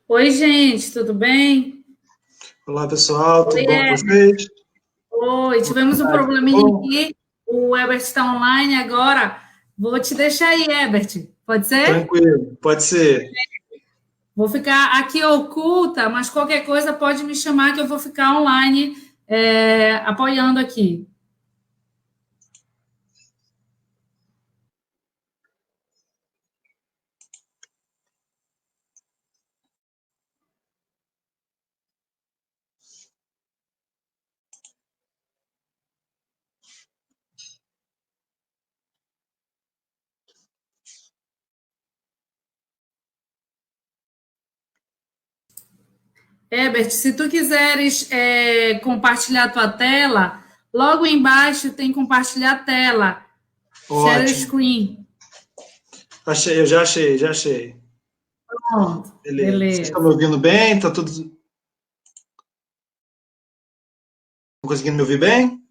Oi, gente, tudo bem? Olá, pessoal, Oi, tudo bom com vocês? Oi, tivemos um Tá probleminha bom? aqui. O Herbert está online agora. Vou te deixar aí, Herbert. Pode ser? Tranquilo, pode ser. Vou ficar aqui oculta, mas qualquer coisa pode me chamar que eu vou ficar online, apoiando aqui. Herbert, se tu quiseres compartilhar tua tela, logo embaixo tem compartilhar tela, share Ótimo. screen. Achei, eu já achei, já achei. Pronto, Beleza. Vocês estão me beleza. ouvindo bem? Tá tudo. Estão conseguindo me ouvir bem?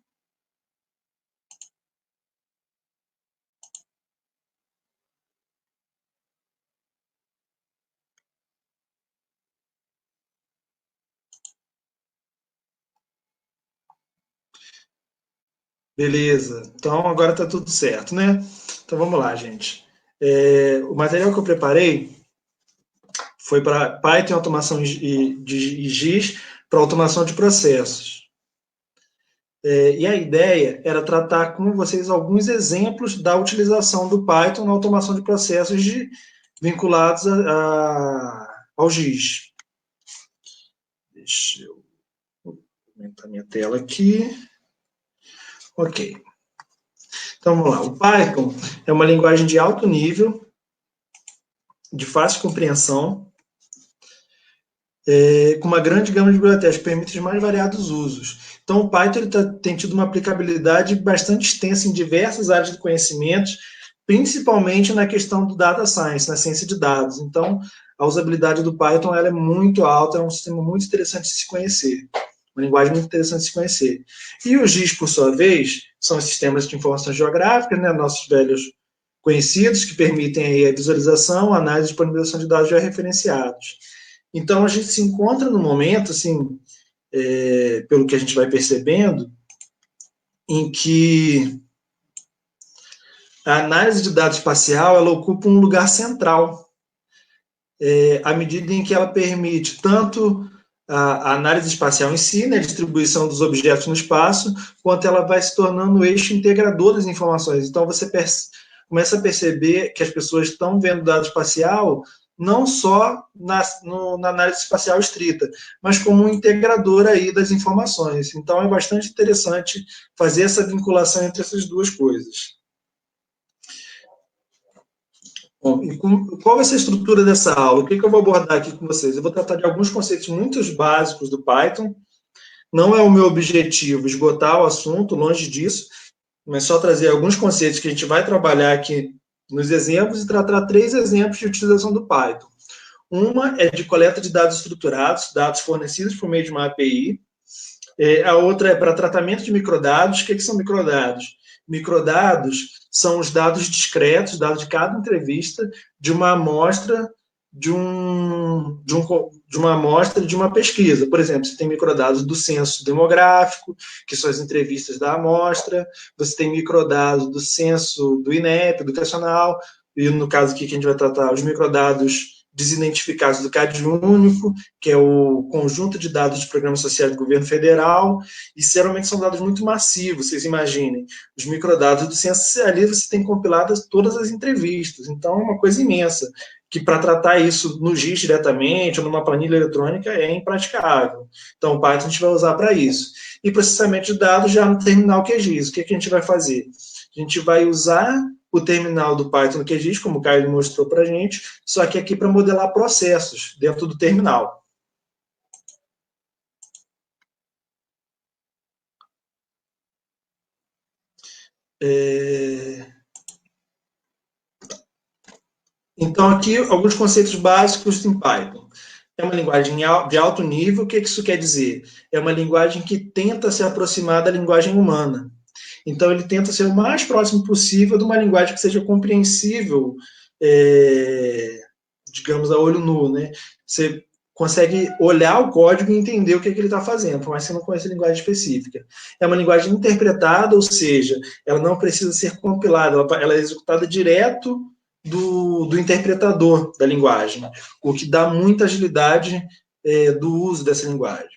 Beleza. Então agora tá tudo certo, né? Então vamos lá, gente. O material que eu preparei foi para Python automação de GIS para automação de processos. E a ideia era tratar com vocês alguns exemplos da utilização do Python na automação de processos vinculados ao GIS. Deixa eu aumentar minha tela aqui. Ok. Então vamos lá. O Python é uma linguagem de alto nível, de fácil compreensão, com uma grande gama de bibliotecas que permite os mais variados usos. Então, o Python tem tido uma aplicabilidade bastante extensa em diversas áreas de conhecimentos, principalmente na questão do data science, na ciência de dados. Então, a usabilidade do Python ela é muito alta, é um sistema muito interessante de se conhecer, uma linguagem muito interessante de se conhecer. E os GIS, por sua vez, são os sistemas de informações geográficas, né, nossos velhos conhecidos, que permitem aí a visualização, análise e disponibilização de dados georreferenciados. Então, a gente se encontra no momento, assim, pelo que a gente vai percebendo, em que a análise de dados espacial ela ocupa um lugar central, à medida em que ela permite tanto a análise espacial em si, né, a distribuição dos objetos no espaço, quanto ela vai se tornando o eixo integrador das informações. Então, você começa a perceber que as pessoas estão vendo dado espacial não só na análise espacial estrita, mas como um integrador aí das informações. Então, é bastante interessante fazer essa vinculação entre essas duas coisas. Bom, qual vai ser a estrutura dessa aula? O que eu vou abordar aqui com vocês? Eu vou tratar de alguns conceitos muito básicos do Python. Não é o meu objetivo esgotar o assunto, longe disso, mas só trazer alguns conceitos que a gente vai trabalhar aqui nos exemplos e tratar 3 exemplos de utilização do Python. Uma é de coleta de dados estruturados, dados fornecidos por meio de uma API. A outra é para tratamento de microdados. O que são microdados? Microdados são os dados discretos, dados de cada entrevista, de uma amostra de uma amostra de uma pesquisa. Por exemplo, você tem microdados do censo demográfico, que são as entrevistas da amostra, você tem microdados do censo do INEP, educacional, e no caso aqui que a gente vai tratar os microdados desidentificados do CadÚnico, que é o conjunto de dados de programas sociais do governo federal, e geralmente são dados muito massivos, vocês imaginem. Os microdados do censo, ali você tem compiladas todas as entrevistas, então é uma coisa imensa, que para tratar isso no GIS diretamente, ou numa planilha eletrônica, é impraticável. Então, o Python a gente vai usar para isso. E processamento de dados já no terminal QGIS. O que a gente vai fazer? A gente vai usar o terminal do Python no QGIS, como o Caio mostrou para a gente, só que aqui para modelar processos dentro do terminal. Então, aqui, alguns conceitos básicos em Python. É uma linguagem de alto nível. O que isso quer dizer? É uma linguagem que tenta se aproximar da linguagem humana. Então, ele tenta ser o mais próximo possível de uma linguagem que seja compreensível, digamos, a olho nu, né? Você consegue olhar o código e entender o que ele está fazendo, por mais que você não conheça a linguagem específica. É uma linguagem interpretada, ou seja, ela não precisa ser compilada, ela é executada direto do interpretador da linguagem, o que dá muita agilidade do uso dessa linguagem.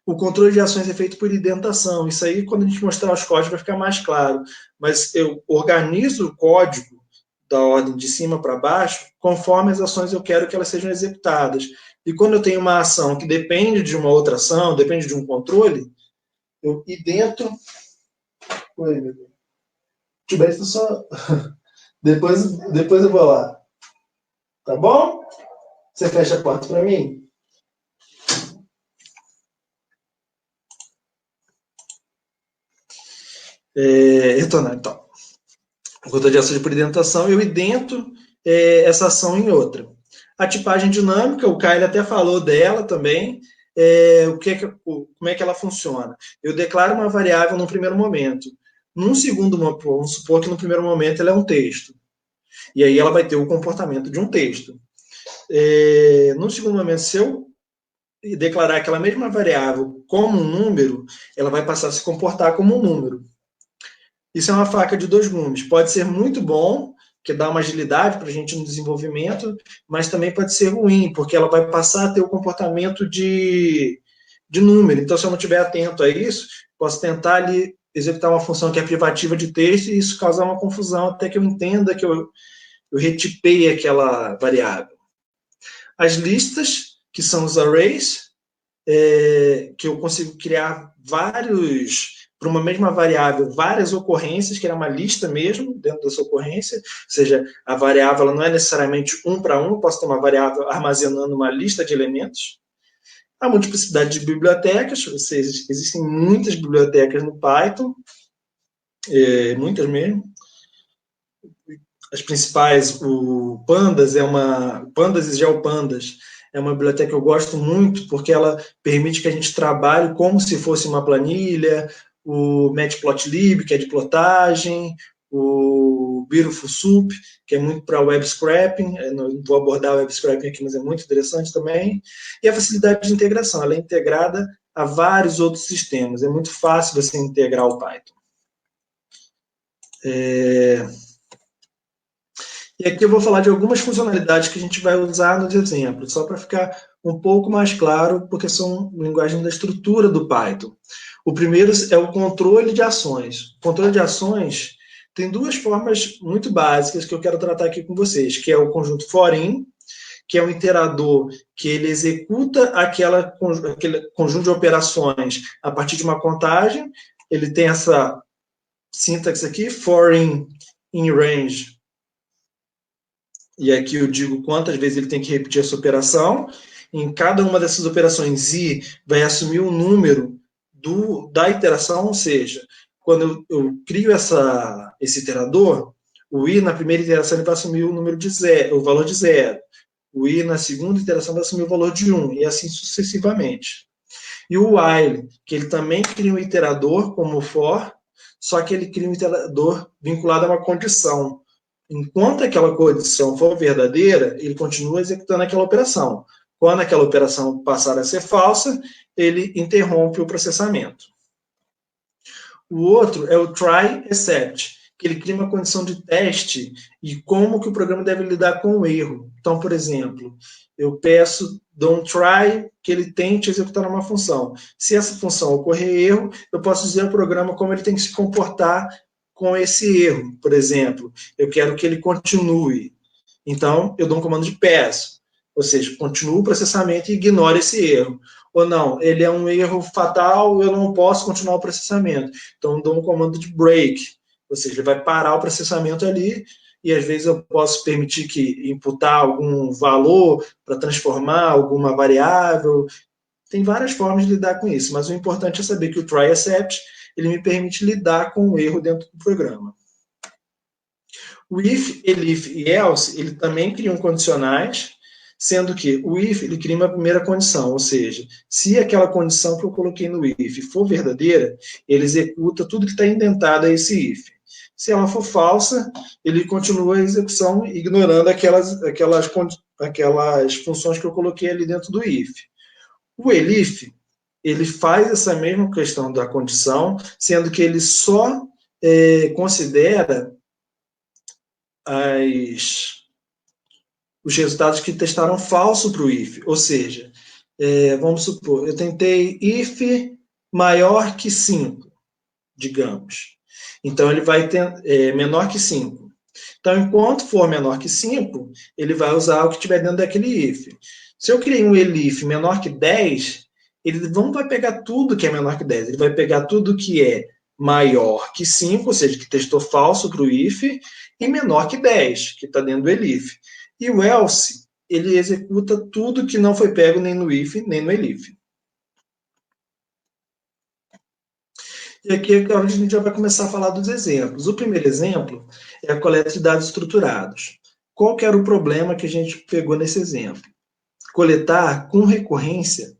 O controle de ações é feito por indentação. Isso aí, quando a gente mostrar os códigos, vai ficar mais claro. Mas eu organizo o código da ordem de cima para baixo, conforme as ações eu quero que elas sejam executadas. E quando eu tenho uma ação que depende de uma outra ação, depende de um controle, eu idento... Oi, meu Deus. Tivesse só... depois eu vou lá. Tá bom? Você fecha a porta para mim? Retornar, então. O controle de ações por indentação, eu idento essa ação em outra. A tipagem dinâmica, o Caio até falou dela também, como é que ela funciona. Eu declaro uma variável no primeiro momento. Num segundo momento, vamos supor que no primeiro momento ela é um texto. E aí ela vai ter o comportamento de um texto. No segundo momento, se eu declarar aquela mesma variável como um número, ela vai passar a se comportar como um número. Isso é uma faca de dois gumes. Pode ser muito bom, que dá uma agilidade para a gente no desenvolvimento, mas também pode ser ruim, porque ela vai passar a ter o comportamento de número. Então, se eu não estiver atento a isso, posso tentar ali executar uma função que é privativa de texto e isso causar uma confusão até que eu entenda que eu retipei aquela variável. As listas, que são os arrays, que eu consigo criar para uma mesma variável, várias ocorrências, que era uma lista mesmo, dentro dessa ocorrência, ou seja, a variável ela não é necessariamente um para um, eu posso ter uma variável armazenando uma lista de elementos. A multiplicidade de bibliotecas, existem muitas bibliotecas no Python, muitas mesmo. As principais, o Pandas Pandas e GeoPandas, é uma biblioteca que eu gosto muito, porque ela permite que a gente trabalhe como se fosse uma planilha, o Matplotlib, que é de plotagem, o Beautiful Soup, que é muito para web scraping, não vou abordar o web scraping aqui, mas é muito interessante também, e a facilidade de integração, ela é integrada a vários outros sistemas, é muito fácil você integrar o Python. E aqui eu vou falar de algumas funcionalidades que a gente vai usar nos exemplos, só para ficar um pouco mais claro, porque são linguagem da estrutura do Python. O primeiro é o controle de ações. O controle de ações tem duas formas muito básicas que eu quero tratar aqui com vocês, que é o conjunto for-in, que é um iterador que ele executa aquele conjunto de operações a partir de uma contagem. Ele tem essa sintaxe aqui, for-in in range. E aqui eu digo quantas vezes ele tem que repetir essa operação. Em cada uma dessas operações, i vai assumir um número da iteração, ou seja, quando eu crio esse iterador, o i na primeira iteração ele vai assumir o valor de 0. O i na segunda iteração vai assumir o valor de 1, e assim sucessivamente. E o while, que ele também cria um iterador como o for, só que ele cria um iterador vinculado a uma condição. Enquanto aquela condição for verdadeira, ele continua executando aquela operação. Quando aquela operação passar a ser falsa, ele interrompe o processamento. O outro é o try except, que ele cria uma condição de teste e como que o programa deve lidar com o erro. Então, por exemplo, eu dou um try que ele tente executar uma função. Se essa função ocorrer erro, eu posso dizer ao programa como ele tem que se comportar com esse erro. Por exemplo, eu quero que ele continue. Então, eu dou um comando de pass, ou seja, continua o processamento e ignora esse erro. Ou não, ele é um erro fatal, eu não posso continuar o processamento. Então, eu dou um comando de break, ou seja, ele vai parar o processamento ali, e às vezes eu posso permitir que imputar algum valor para transformar alguma variável. Tem várias formas de lidar com isso, mas o importante é saber que o try except ele me permite lidar com o erro dentro do programa. O if, elif e else, ele também criam condicionais, sendo que o if, ele cria uma primeira condição, ou seja, se aquela condição que eu coloquei no if for verdadeira, ele executa tudo que está indentado a esse if. Se ela for falsa, ele continua a execução ignorando aquelas aquelas funções que eu coloquei ali dentro do if. O elif, ele faz essa mesma questão da condição, sendo que ele só considera os resultados que testaram falso para o if. Ou seja, vamos supor, eu tentei if maior que 5, digamos. Então, ele vai ter menor que 5. Então, enquanto for menor que 5, ele vai usar o que tiver dentro daquele if. Se eu criei um elif menor que 10, ele não vai pegar tudo que é menor que 10, ele vai pegar tudo que é maior que 5, ou seja, que testou falso para o if, e menor que 10, que está dentro do elif. E o else, ele executa tudo que não foi pego nem no if, nem no elif. E aqui é onde a gente já vai começar a falar dos exemplos. O primeiro exemplo é a coleta de dados estruturados. Qual que era o problema que a gente pegou nesse exemplo? Coletar com recorrência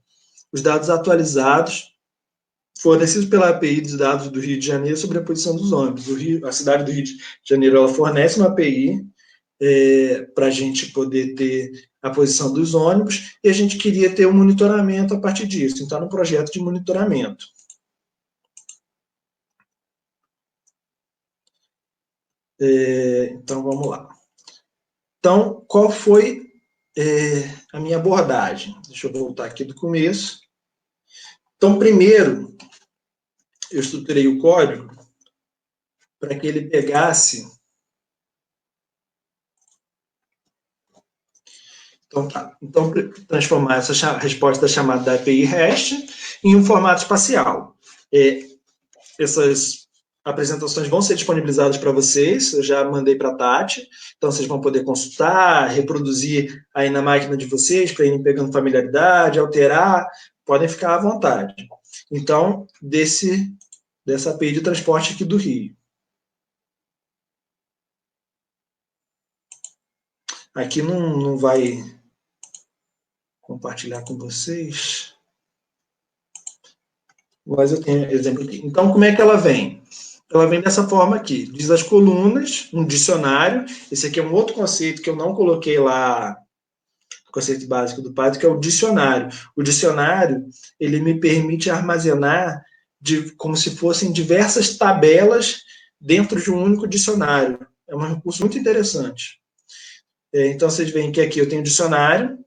os dados atualizados fornecidos pela API dos dados do Rio de Janeiro sobre a posição dos ônibus. A cidade do Rio de Janeiro ela fornece uma API para a gente poder ter a posição dos ônibus e a gente queria ter um monitoramento a partir disso. Então, era um projeto de monitoramento. Então, vamos lá. Então, qual foi a minha abordagem? Deixa eu voltar aqui do começo. Então, primeiro, eu estruturei o código para que ele pegasse... Então, transformar essa resposta chamada da API REST em um formato espacial. Essas apresentações vão ser disponibilizadas para vocês, eu já mandei para a Tati, então vocês vão poder consultar, reproduzir aí na máquina de vocês, para irem pegando familiaridade, alterar, podem ficar à vontade. Então, dessa API de transporte aqui do Rio. Aqui não vai compartilhar com vocês, mas eu tenho exemplo aqui. Então, como é que ela vem? Ela vem dessa forma aqui, diz as colunas, um dicionário, esse aqui é um outro conceito que eu não coloquei lá, o conceito básico do Python, que é o dicionário. O dicionário, ele me permite armazenar como se fossem diversas tabelas dentro de um único dicionário. É um recurso muito interessante. Então, vocês veem que aqui eu tenho um dicionário,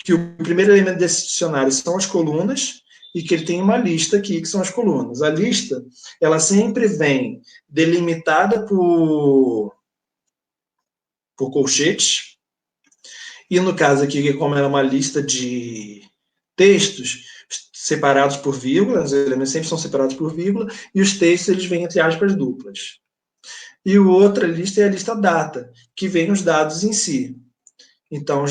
que o primeiro elemento desse dicionário são as colunas, e que ele tem uma lista aqui, que são as colunas. A lista, ela sempre vem delimitada por colchetes, e no caso aqui, como é uma lista de textos separados por vírgula, os elementos sempre são separados por vírgula, e os textos eles vêm entre aspas duplas. E outra lista é a lista data, que vem os dados em si. Então,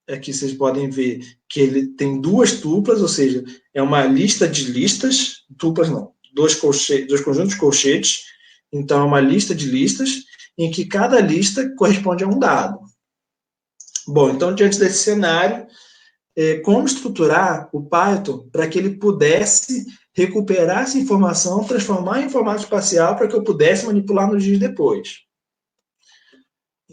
aqui vocês podem ver que ele tem duas tuplas, ou seja, é uma lista de listas, tuplas não, dois conjuntos de colchetes, então é uma lista de listas, em que cada lista corresponde a um dado. Bom, então, diante desse cenário, como estruturar o Python para que ele pudesse recuperar essa informação, transformar em formato espacial para que eu pudesse manipular nos dias depois.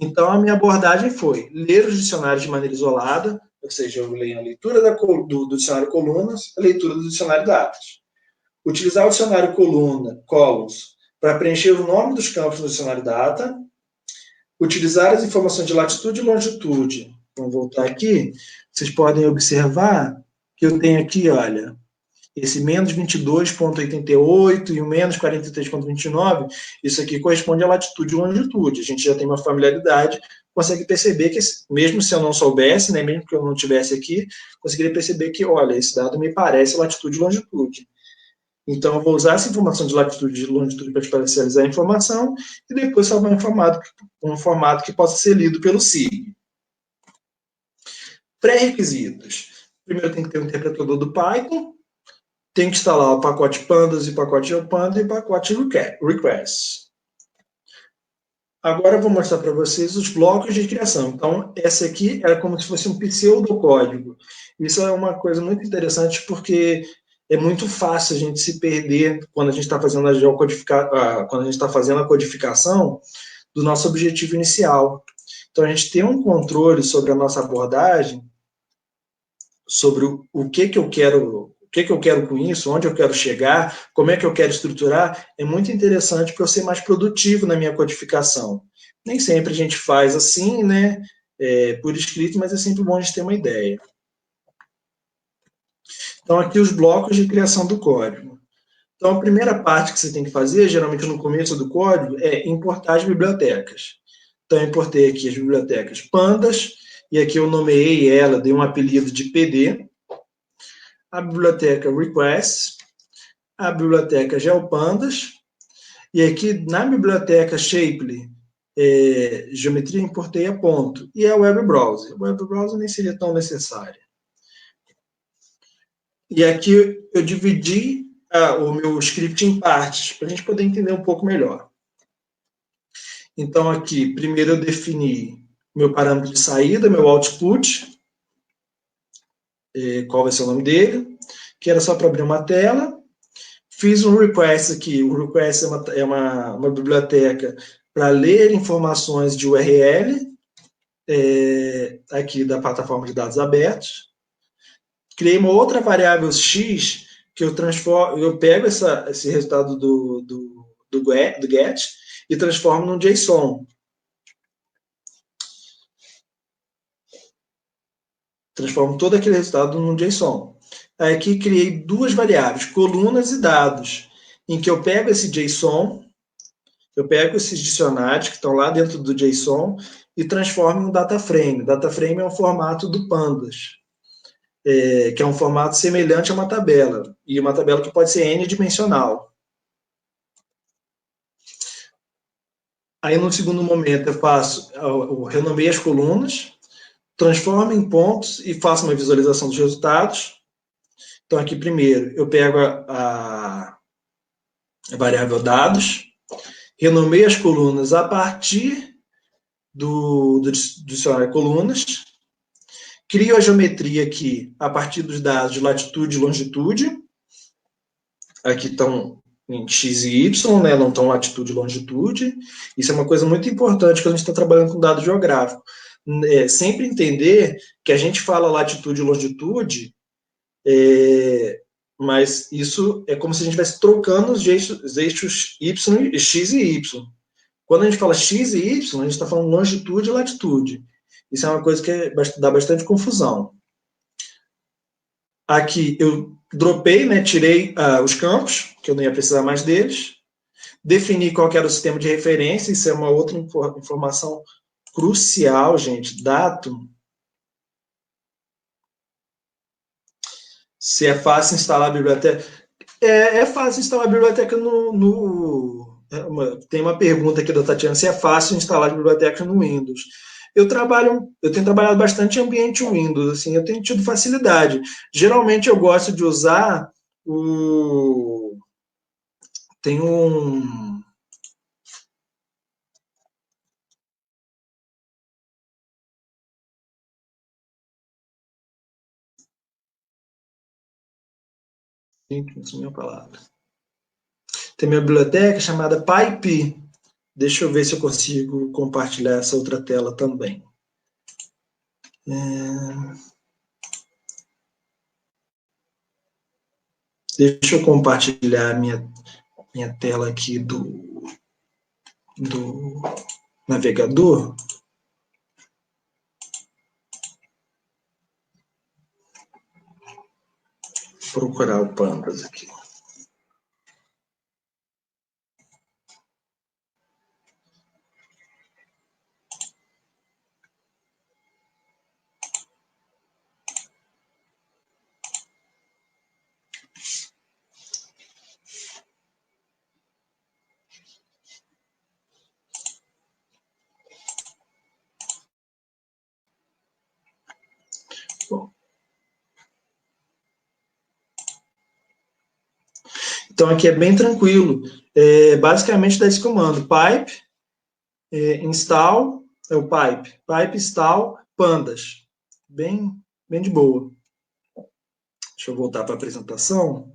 Então, a minha abordagem foi ler os dicionários de maneira isolada, ou seja, eu leio a leitura do dicionário colunas, a leitura do dicionário datas. Utilizar o dicionário columns para preencher o nome dos campos no dicionário data. Utilizar as informações de latitude e longitude. Vamos voltar aqui. Vocês podem observar que eu tenho aqui, olha, esse menos 22,88 e o menos 43,29, isso aqui corresponde à latitude e longitude. A gente já tem uma familiaridade, consegue perceber que, mesmo se eu não soubesse, né, mesmo que eu não estivesse aqui, conseguiria perceber que, olha, esse dado me parece latitude e longitude. Então, eu vou usar essa informação de latitude e longitude para espacializar a informação e depois salvar um formato que possa ser lido pelo SIG. Pré-requisitos. Primeiro tem que ter um interpretador do Python, tem que instalar o pacote pandas e pacote geopanda e pacote requests. Agora eu vou mostrar para vocês os blocos de criação. Então, essa aqui é como se fosse um pseudocódigo. Isso é uma coisa muito interessante porque é muito fácil a gente se perder quando a gente está fazendo a codificação do nosso objetivo inicial. Então, a gente tem um controle sobre a nossa abordagem, sobre o que eu quero, o que eu quero com isso, onde eu quero chegar, como é que eu quero estruturar, é muito interessante para eu ser mais produtivo na minha codificação. Nem sempre a gente faz assim, né, por escrito, mas é sempre bom a gente ter uma ideia. Então, aqui os blocos de criação do código. Então, a primeira parte que você tem que fazer, geralmente no começo do código, é importar as bibliotecas. Então, eu importei aqui as bibliotecas pandas, e aqui eu nomeei ela, dei um apelido de PD, a biblioteca requests, a biblioteca geopandas, e aqui na biblioteca shapely, geometria, importei a ponto, e a web browser. O web browser nem seria tão necessária. E aqui eu dividi o meu script em partes, para a gente poder entender um pouco melhor. Então, aqui, primeiro eu defini meu parâmetro de saída, meu output, qual vai ser o nome dele, que era só para abrir uma tela. Fiz um request aqui, o request é uma biblioteca para ler informações de URL, aqui da plataforma de dados abertos. Criei uma outra variável x, que eu pego esse resultado do get e transformo num JSON. Transformo todo aquele resultado num JSON. Aqui criei duas variáveis, colunas e dados, em que eu pego esse JSON, eu pego esses dicionários que estão lá dentro do JSON e transformo em um data frame. Data frame é um formato do Pandas, que é um formato semelhante a uma tabela, e uma tabela que pode ser n-dimensional. Aí, no segundo momento, eu renomeio as colunas, transformo em pontos e faço uma visualização dos resultados. Então, aqui, primeiro, eu pego a variável dados, renomeio as colunas a partir do dicionário colunas, crio a geometria aqui a partir dos dados de latitude e longitude. Aqui estão em x e y, né? Não estão latitude e longitude. Isso é uma coisa muito importante quando a gente está trabalhando com dado geográfico. Sempre entender que a gente fala latitude e longitude, mas isso é como se a gente estivesse trocando os eixos y, x e y. Quando a gente fala x e y, a gente está falando longitude e latitude. Isso é uma coisa que dá bastante confusão. Aqui eu dropei, né, tirei os campos, que eu não ia precisar mais deles. Defini qual que era o sistema de referência, isso é uma outra informação crucial, gente. Datum. Se é fácil instalar a biblioteca. É fácil instalar a biblioteca tem uma pergunta aqui da Tatiana, se é fácil instalar a biblioteca no Windows. Eu tenho trabalhado bastante em ambiente Windows, assim, eu tenho tido facilidade. Geralmente eu gosto de usar tem um minha palavra. Tem minha biblioteca chamada PyPy. Deixa eu ver se eu consigo compartilhar essa outra tela também. Deixa eu compartilhar minha tela aqui do navegador. Vou procurar o Pandas aqui. Bom. Então, aqui é bem tranquilo. Basicamente, dá esse comando. Pipe, install, o pipe install pandas. Bem de boa. Deixa eu voltar para a apresentação.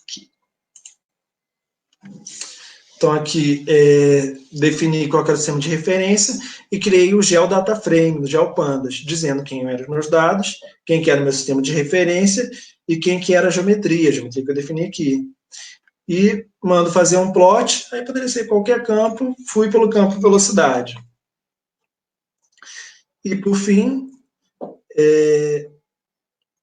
Aqui. Então, aqui, defini qual era o sistema de referência e criei o GeoDataFrame, o GeoPandas, dizendo quem eram os meus dados, quem que era o meu sistema de referência e quem que era a geometria que eu defini aqui. E mando fazer um plot, aí poderia ser qualquer campo, fui pelo campo velocidade. E, por fim,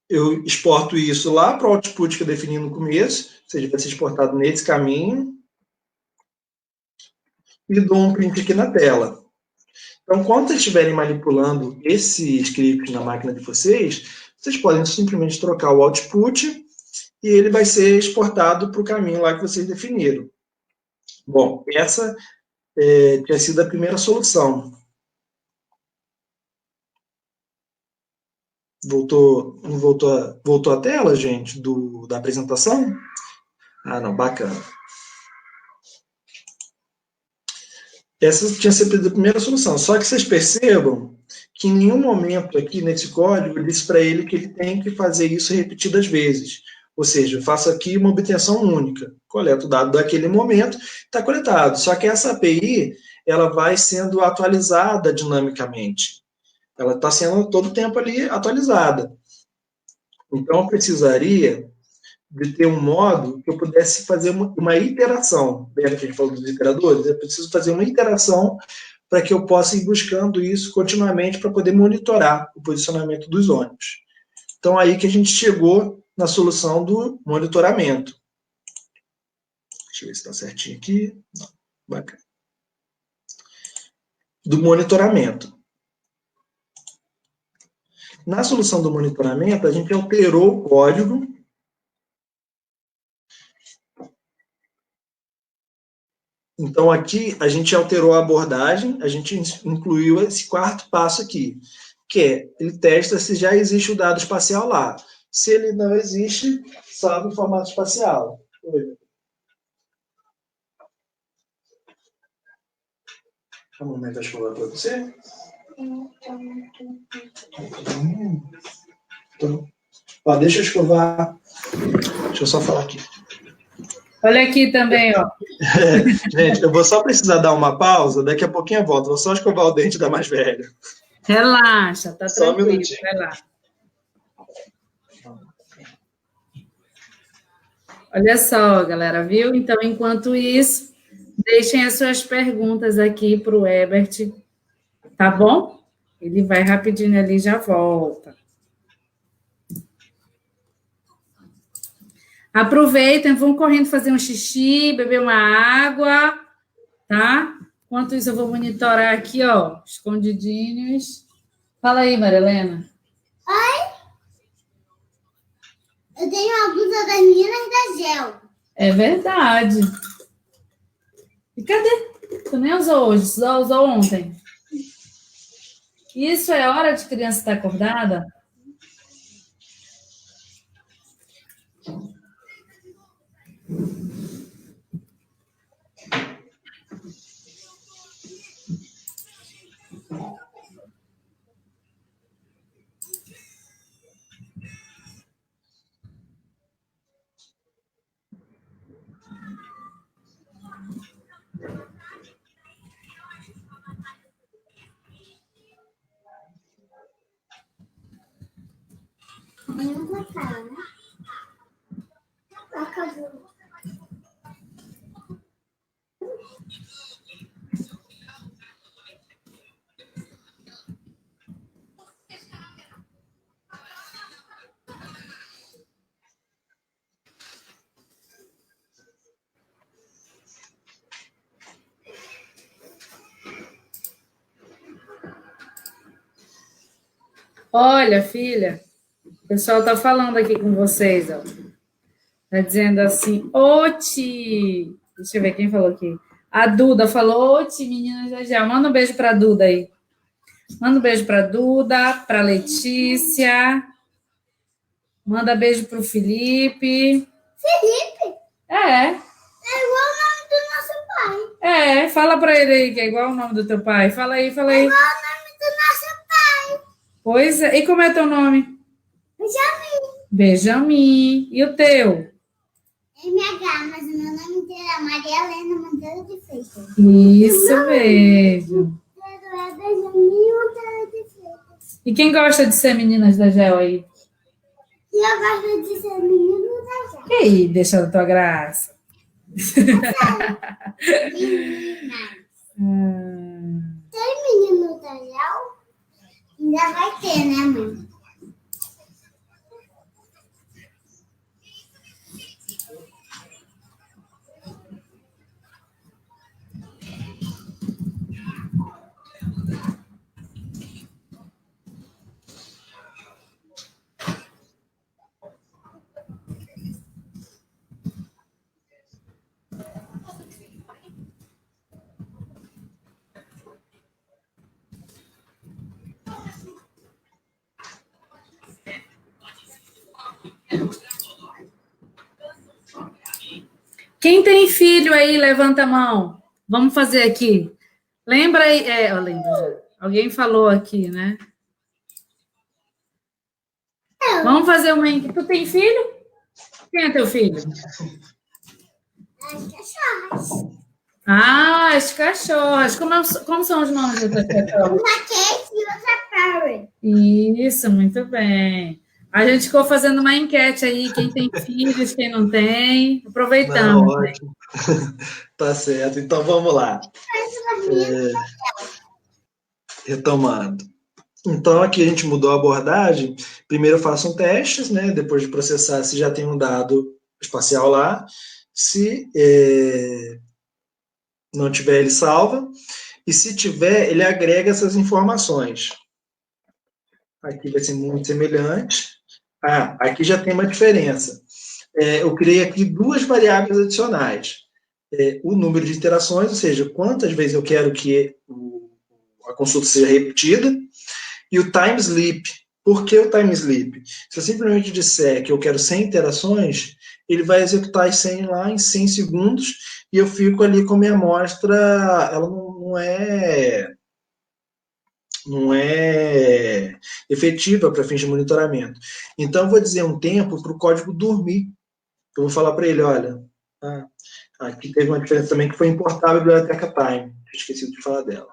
eu exporto isso lá para o output que eu defini no começo, ou seja, vai ser exportado nesse caminho, e dou um print aqui na tela. Então, quando vocês estiverem manipulando esse script na máquina de vocês podem simplesmente trocar o output e ele vai ser exportado para o caminho lá que vocês definiram. Bom, essa tinha sido a primeira solução. Voltou a tela, gente, da apresentação? Ah, não, bacana. Essa tinha sido a primeira solução. Só que vocês percebam que em nenhum momento aqui nesse código eu disse para ele que ele tem que fazer isso repetidas vezes. Ou seja, eu faço aqui uma obtenção única. Coleto o dado daquele momento, está coletado. Só que essa API ela vai sendo atualizada dinamicamente. Ela está sendo todo o tempo ali atualizada. Então, eu precisaria de ter um modo que eu pudesse fazer uma iteração. Lembra que a gente falou dos iteradores? Eu preciso fazer uma iteração para que eu possa ir buscando isso continuamente para poder monitorar o posicionamento dos ônibus. Então, aí que a gente chegou na solução do monitoramento. Deixa eu ver se está certinho aqui. Não, bacana. Do monitoramento. Na solução do monitoramento, a gente alterou o código. Então, aqui, a gente alterou a abordagem, a gente incluiu esse quarto passo aqui, que é, ele testa se já existe o dado espacial lá. Se ele não existe, salva o formato espacial. Um momento, acho que eu vou para você. Então, ó, deixa eu escovar. Deixa eu só falar aqui. Olha aqui também, ó. Gente, eu vou só precisar dar uma pausa, daqui a pouquinho eu volto. Vou só escovar o dente da mais velha. Relaxa, tá só tranquilo. Um minutinho. Vai lá. Olha só, galera, viu? Então, enquanto isso, deixem as suas perguntas aqui para o Herbert, tá bom? Ele vai rapidinho ali e já volta. Aproveitem, vão correndo fazer um xixi, beber uma água, tá? Enquanto isso, eu vou monitorar aqui, ó, escondidinhos. Fala aí, Maria Helena. Oi? Eu tenho a blusa das meninas da Gel. É verdade. E cadê? Tu nem usou hoje, só usou ontem. Isso é hora de criança estar acordada? Não acabou, né? Acabou. Olha, filha, o pessoal está falando aqui com vocês, ó. Está dizendo assim, Oti. Deixa eu ver quem falou aqui. A Duda falou, Oti, meninas da Gel. Manda um beijo para a Duda aí. Manda um beijo para a Duda, para a Letícia. Manda beijo para o Felipe. Felipe? É. É igual o nome do nosso pai. É, fala para ele aí, que é igual o nome do teu pai. Fala aí, fala aí. É igual o nome do nosso pai. Pois é. E como é teu nome? Benjamin. Benjamin. E o teu? MH, mas o meu nome inteiro é a Maria Helena Monteiro de Freitas. Isso mesmo. É Benjamin Monteiro de Freitas. E quem gosta de ser Meninas da Gel aí? E eu gosto de ser menino da Jé. E aí, deixando a tua graça? Meninas. Hum. Tem menino da Jé? Ainda vai ter, né, mãe? Quem tem filho aí, levanta a mão. Vamos fazer aqui. Lembra aí? Eu lembro já. Alguém falou aqui, né? Vamos fazer uma. Tu tem filho? Quem é teu filho? As cachorras. Ah, as cachorras. Como são os nomes das cachorras? Uma Kate e outra Perry. Isso, muito bem. A gente ficou fazendo uma enquete aí, quem tem filhos, quem não tem. Não, Aproveitamos, né? ótimo. Tá certo. Então vamos lá. Retomando. Então aqui a gente mudou a abordagem. Primeiro eu faço um teste, né? Depois de processar se já tem um dado espacial lá. Se não tiver, ele salva. E se tiver, ele agrega essas informações. Aqui vai ser muito semelhante. Ah, aqui já tem uma diferença. Eu criei aqui duas variáveis adicionais. O número de interações, ou seja, quantas vezes eu quero que a consulta seja repetida, e o time sleep. Por que o time sleep? Se eu simplesmente disser que eu quero 100 interações, ele vai executar as 100 lá em 100 segundos, e eu fico ali com a minha amostra, ela não é efetiva para fins de monitoramento. Então, eu vou dizer um tempo para o código dormir. Eu vou falar para ele, olha, aqui teve uma diferença também que foi importar a biblioteca Time. Esqueci de falar dela.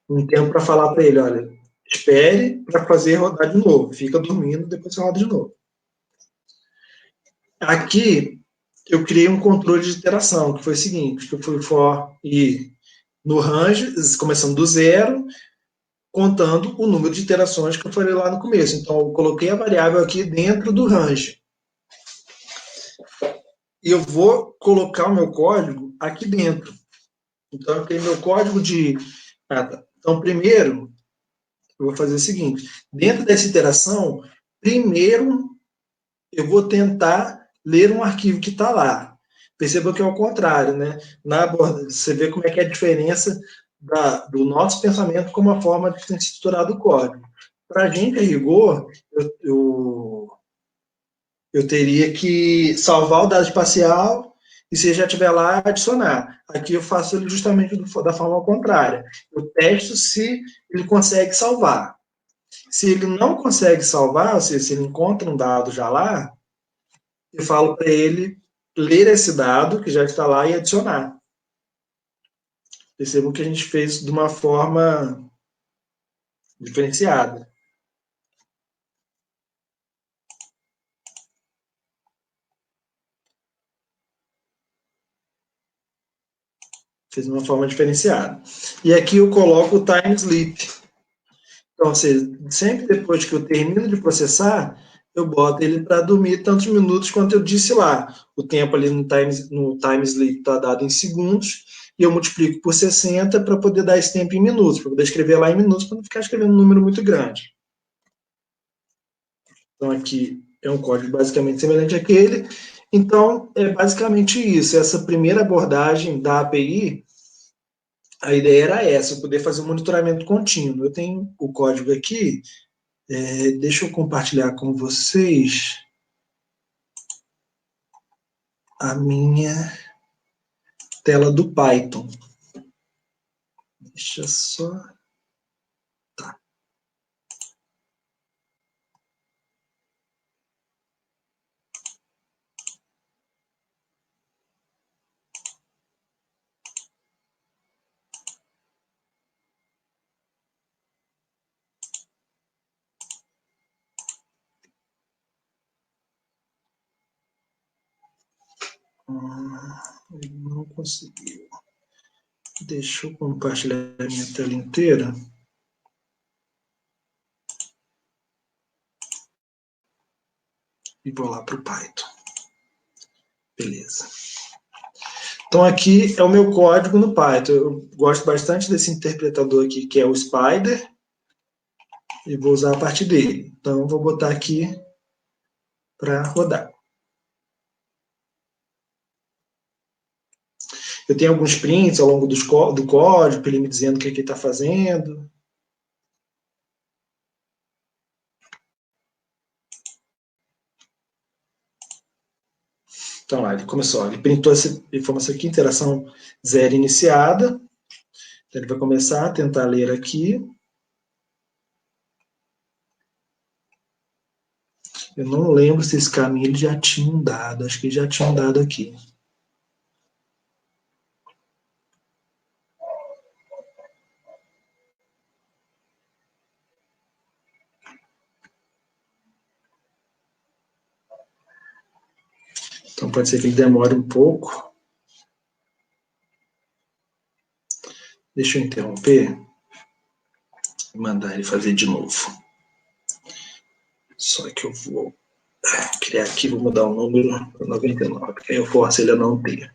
Um tempo para falar para ele, olha, espere para fazer rodar de novo. Fica dormindo, depois você roda de novo. Aqui, eu criei um controle de iteração, que foi o seguinte, que eu fui for e no range, começando do zero, contando o número de iterações que eu falei lá no começo. Então, eu coloquei a variável aqui dentro do range. E eu vou colocar o meu código aqui dentro. Então, eu tenho meu código de... Então, primeiro, eu vou fazer o seguinte. Dentro dessa iteração, primeiro, eu vou tentar ler um arquivo que está lá. Perceba que é o contrário, né? Você vê como é que é a diferença do nosso pensamento com uma forma de ser estruturado o código. Para a gente, a rigor, eu teria que salvar o dado espacial e, se já estiver lá, adicionar. Aqui eu faço ele justamente da forma contrária. Eu testo se ele consegue salvar. Se ele não consegue salvar, ou seja, se ele encontra um dado já lá, eu falo para ele ler esse dado que já está lá e adicionar. Percebam que a gente fez de uma forma diferenciada. Fez de uma forma diferenciada. E aqui eu coloco o time sleep. Então, ou seja, sempre depois que eu termino de processar, eu boto ele para dormir tantos minutos quanto eu disse lá. O tempo ali no time sleep está dado em segundos, e eu multiplico por 60 para poder dar esse tempo em minutos, para poder escrever lá em minutos, para não ficar escrevendo um número muito grande. Então, aqui é um código basicamente semelhante àquele. Então, é basicamente isso. Essa primeira abordagem da API, a ideia era essa, eu poder fazer um monitoramento contínuo. Eu tenho o código aqui, deixa eu compartilhar com vocês a minha tela do Python. Deixa só... Tá. Ele não conseguiu. Deixa eu compartilhar a minha tela inteira. E vou lá para o Python. Beleza. Então, aqui é o meu código no Python. Eu gosto bastante desse interpretador aqui, que é o Spider, e vou usar a partir dele. Então, vou botar aqui para rodar. Eu tenho alguns prints ao longo do código, para ele me dizendo o que ele está fazendo. Então, lá, ele começou, ele printou essa informação aqui, interação 0 iniciada. Então, ele vai começar a tentar ler aqui. Eu não lembro se esse caminho ele já tinha dado, acho que já tinha dado aqui. Então, pode ser que ele demore um pouco. Deixa eu interromper e mandar ele fazer de novo. Só que eu vou criar aqui, vou mudar o número para 99, porque aí eu forço ele a não ter.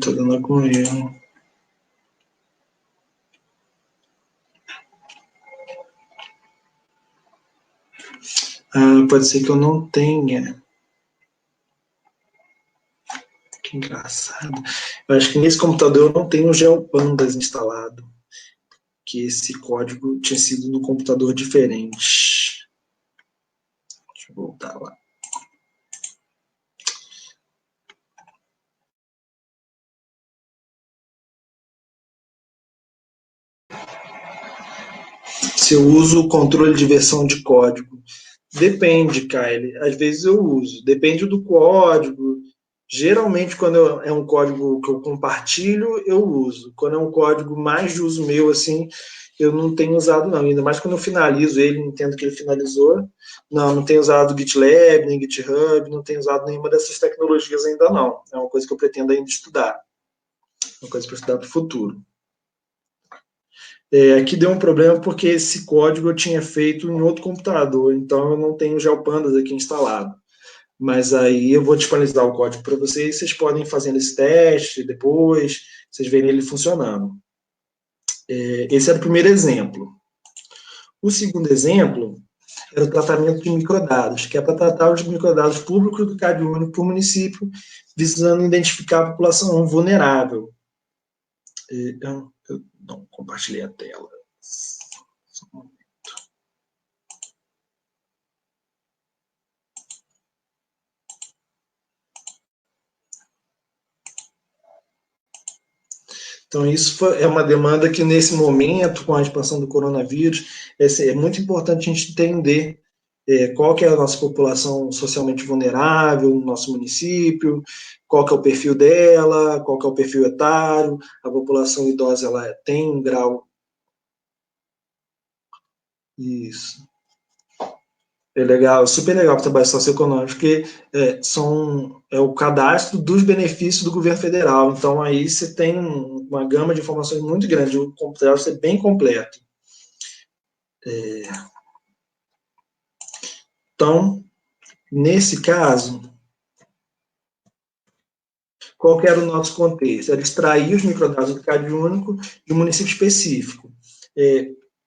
Tô dando algum erro. Pode ser que eu não tenha. Que engraçado. Eu acho que nesse computador eu não tenho o GeoPandas instalado. Que esse código tinha sido no computador diferente. Deixa eu voltar lá. Se eu uso o controle de versão de código. Depende, Kylie. Às vezes eu uso. Depende do código. Geralmente, quando é um código que eu compartilho, eu uso. Quando é um código mais de uso meu, assim, eu não tenho usado, não. Ainda mais quando eu finalizo ele, entendo que ele finalizou. Não tenho usado GitLab, nem GitHub, não tenho usado nenhuma dessas tecnologias ainda, não. É uma coisa que eu pretendo ainda estudar. Uma coisa para estudar para o futuro. Aqui deu um problema porque esse código eu tinha feito em outro computador, então eu não tenho o GeoPandas aqui instalado. Mas aí eu vou disponibilizar o código para vocês, vocês podem fazer esse teste depois, vocês verem ele funcionando. Esse era o primeiro exemplo. O segundo exemplo era o tratamento de microdados, que é para tratar os microdados públicos do CadÚnico por município, visando identificar a população vulnerável. Eu não compartilhei a tela. Só um momento. Então, isso é uma demanda que, nesse momento, com a expansão do coronavírus, é muito importante a gente entender qual que é a nossa população socialmente vulnerável no nosso município, qual que é o perfil dela, qual que é o perfil etário, a população idosa ela tem um grau... Isso. É legal, super legal para o trabalho socioeconômico, porque é o cadastro dos benefícios do governo federal. Então, aí você tem uma gama de informações muito grande, o computador é bem completo. Então, nesse caso, qual que era o nosso contexto? Era extrair os microdados do CadÚnico de um município específico.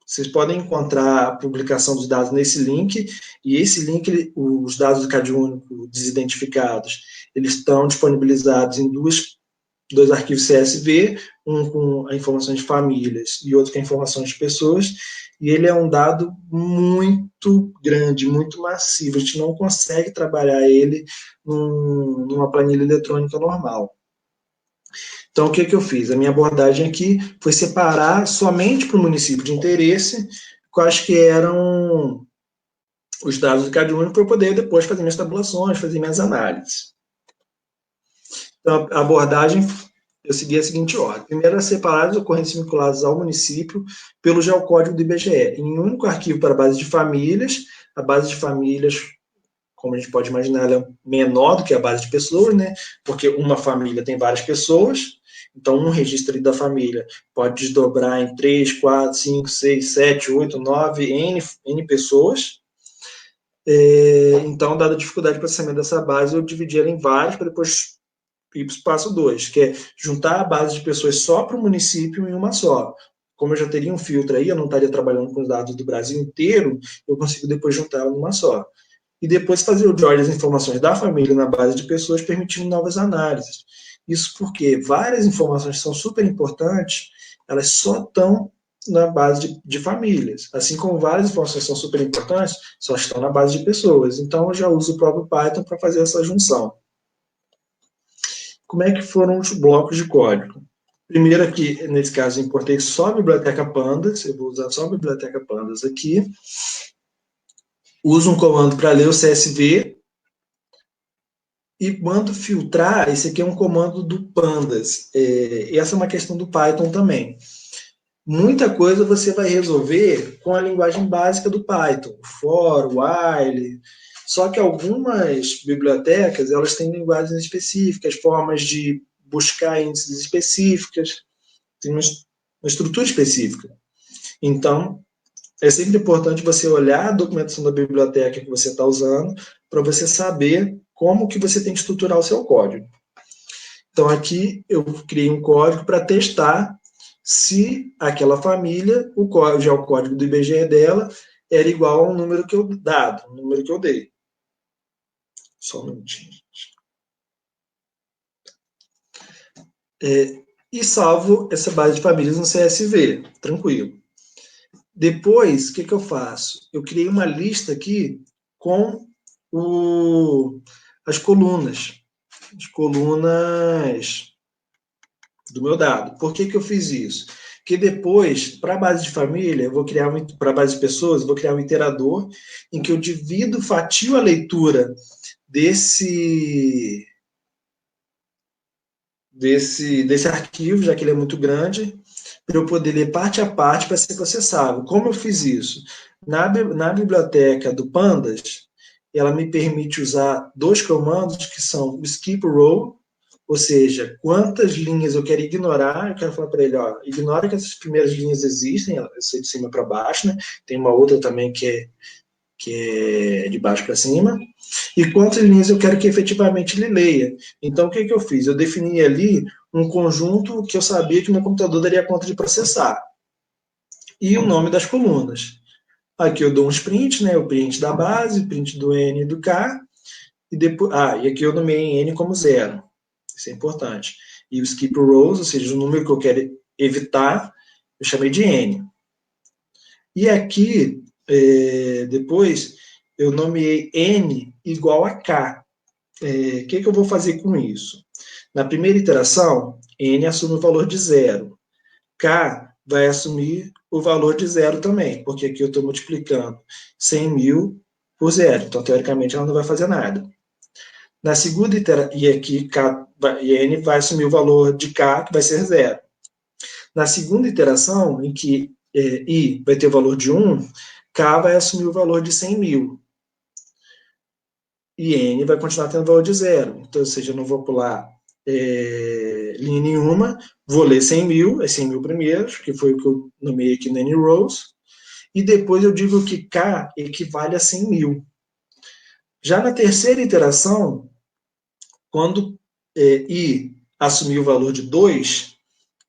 Vocês podem encontrar a publicação dos dados nesse link, e esse link, os dados do CadÚnico desidentificados, eles estão disponibilizados em dois arquivos CSV, um com a informação de famílias e outro com a informação de pessoas, e ele é um dado muito grande, muito massivo, a gente não consegue trabalhar ele numa planilha eletrônica normal. Então, o que eu fiz? A minha abordagem aqui foi separar somente para o município de interesse, quais que eram os dados do CAD único para eu poder depois fazer minhas tabulações, fazer minhas análises. Então, a abordagem, eu segui a seguinte ordem. Primeiro, separar as ocorrências vinculadas ao município pelo geocódigo do IBGE, em um único arquivo para a base de famílias. A base de famílias, como a gente pode imaginar, ela é menor do que a base de pessoas, né? Porque uma família tem várias pessoas, então um registro da família pode desdobrar em 3, 4, 5, 6, 7, 8, 9, N pessoas. Então, dada a dificuldade de processamento dessa base, eu dividi ela em várias para depois ir para o passo 2, que é juntar a base de pessoas só para o município em uma só. Como eu já teria um filtro aí, eu não estaria trabalhando com os dados do Brasil inteiro, eu consigo depois juntar ela numa só. E depois fazer o join das informações da família na base de pessoas, permitindo novas análises. Isso porque várias informações que são super importantes, elas só estão na base de famílias. Assim como várias informações que são super importantes, só estão na base de pessoas. Então, eu já uso o próprio Python para fazer essa junção. Como é que foram os blocos de código? Primeiro aqui, nesse caso, eu importei só a biblioteca Pandas. Eu vou usar só a biblioteca Pandas aqui. Uso um comando para ler o CSV. E mando filtrar, esse aqui é um comando do Pandas. Essa é uma questão do Python também. Muita coisa você vai resolver com a linguagem básica do Python, for, while. Só que algumas bibliotecas, elas têm linguagens específicas, formas de buscar índices específicas, tem uma estrutura específica. Então, é sempre importante você olhar a documentação da biblioteca que você está usando para você saber como que você tem que estruturar o seu código. Então, aqui eu criei um código para testar se aquela família, o geocódigo do IBGE dela, era igual ao número que eu dado, o número que eu dei. Só um minutinho. E salvo essa base de famílias no CSV, tranquilo. Depois, o que eu faço? Eu criei uma lista aqui com as colunas do meu dado. Por que eu fiz isso? Porque depois, para a base de família, eu vou criar para a base de pessoas, eu vou criar um iterador em que eu divido, fatio a leitura desse arquivo, já que ele é muito grande, para eu poder ler parte a parte para ser processável. Como eu fiz isso? Na biblioteca do Pandas, ela me permite usar 2 comandos que são o skip row, ou seja, quantas linhas eu quero ignorar, eu quero falar para ele, ó, ignora que essas primeiras linhas existem, eu sei de cima para baixo, né? Tem uma outra também que é de baixo para cima, e quantas linhas eu quero que efetivamente ele leia. Então, o que eu fiz? Eu defini ali um conjunto que eu sabia que o meu computador daria conta de processar. E o nome das colunas. Aqui eu dou um sprint, né? O print da base, o print do N e do K, e depois, e aqui eu nomeei N como 0. Isso é importante. E o skip rows, ou seja, o número que eu quero evitar, eu chamei de N. E aqui, depois, eu nomeei N igual a K. O que eu vou fazer com isso? Na primeira iteração, N assume o valor de 0. K vai assumir o valor de 0 também, porque aqui eu estou multiplicando 100.000 por 0. Então, teoricamente, ela não vai fazer nada. Na segunda iteração, e aqui N vai assumir o valor de K, que vai ser 0. Na segunda iteração, em que I vai ter o valor de 1, K vai assumir o valor de 100.000. E N vai continuar tendo o valor de 0. Então, ou seja, eu não vou pular linha nenhuma, vou ler 100.000, 100.000 primeiros, que foi o que eu nomeei aqui no N rows, e depois eu digo que K equivale a 100.000. Já na terceira iteração, quando I assumir o valor de 2,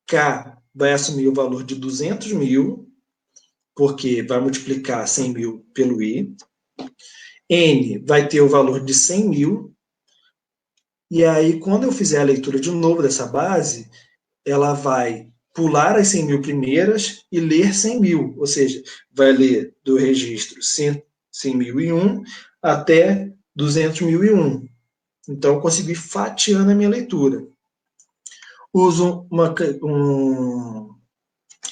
K vai assumir o valor de 200.000, porque vai multiplicar 100.000 pelo I. N vai ter o valor de 100.000. E aí, quando eu fizer a leitura de novo dessa base, ela vai pular as 100.000 primeiras e ler 100.000. Ou seja, vai ler do registro 100.001 até 200.001. Então, eu consegui ir fatiando a minha leitura. Uso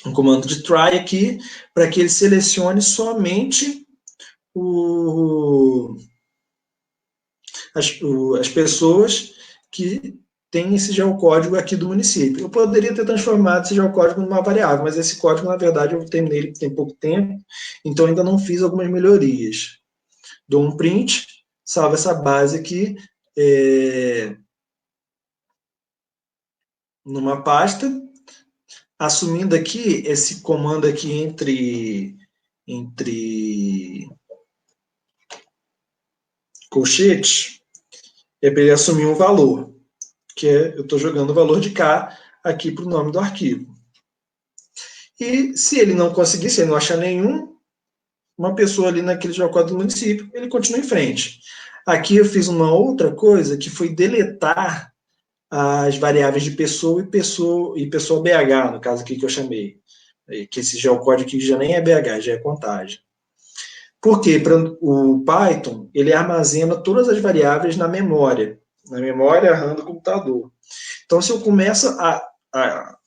um comando de try aqui para que ele selecione somente as pessoas que têm esse geocódigo aqui do município. Eu poderia ter transformado esse geocódigo numa variável, mas esse código, na verdade, eu tenho nele tem pouco tempo, então ainda não fiz algumas melhorias. Dou um print, salvo essa base aqui numa pasta, assumindo aqui esse comando aqui entre colchetes, é para ele assumir um valor, que eu estou jogando o valor de K aqui para o nome do arquivo. E se ele não conseguir, se ele não achar nenhum, uma pessoa ali naquele geocódigo do município, ele continua em frente. Aqui eu fiz uma outra coisa, que foi deletar as variáveis de pessoa e pessoa BH, no caso aqui que eu chamei. Que esse geocódigo aqui já nem é BH, já é contagem. Porque o Python, ele armazena todas as variáveis na memória RAM do computador. Então, se eu começo a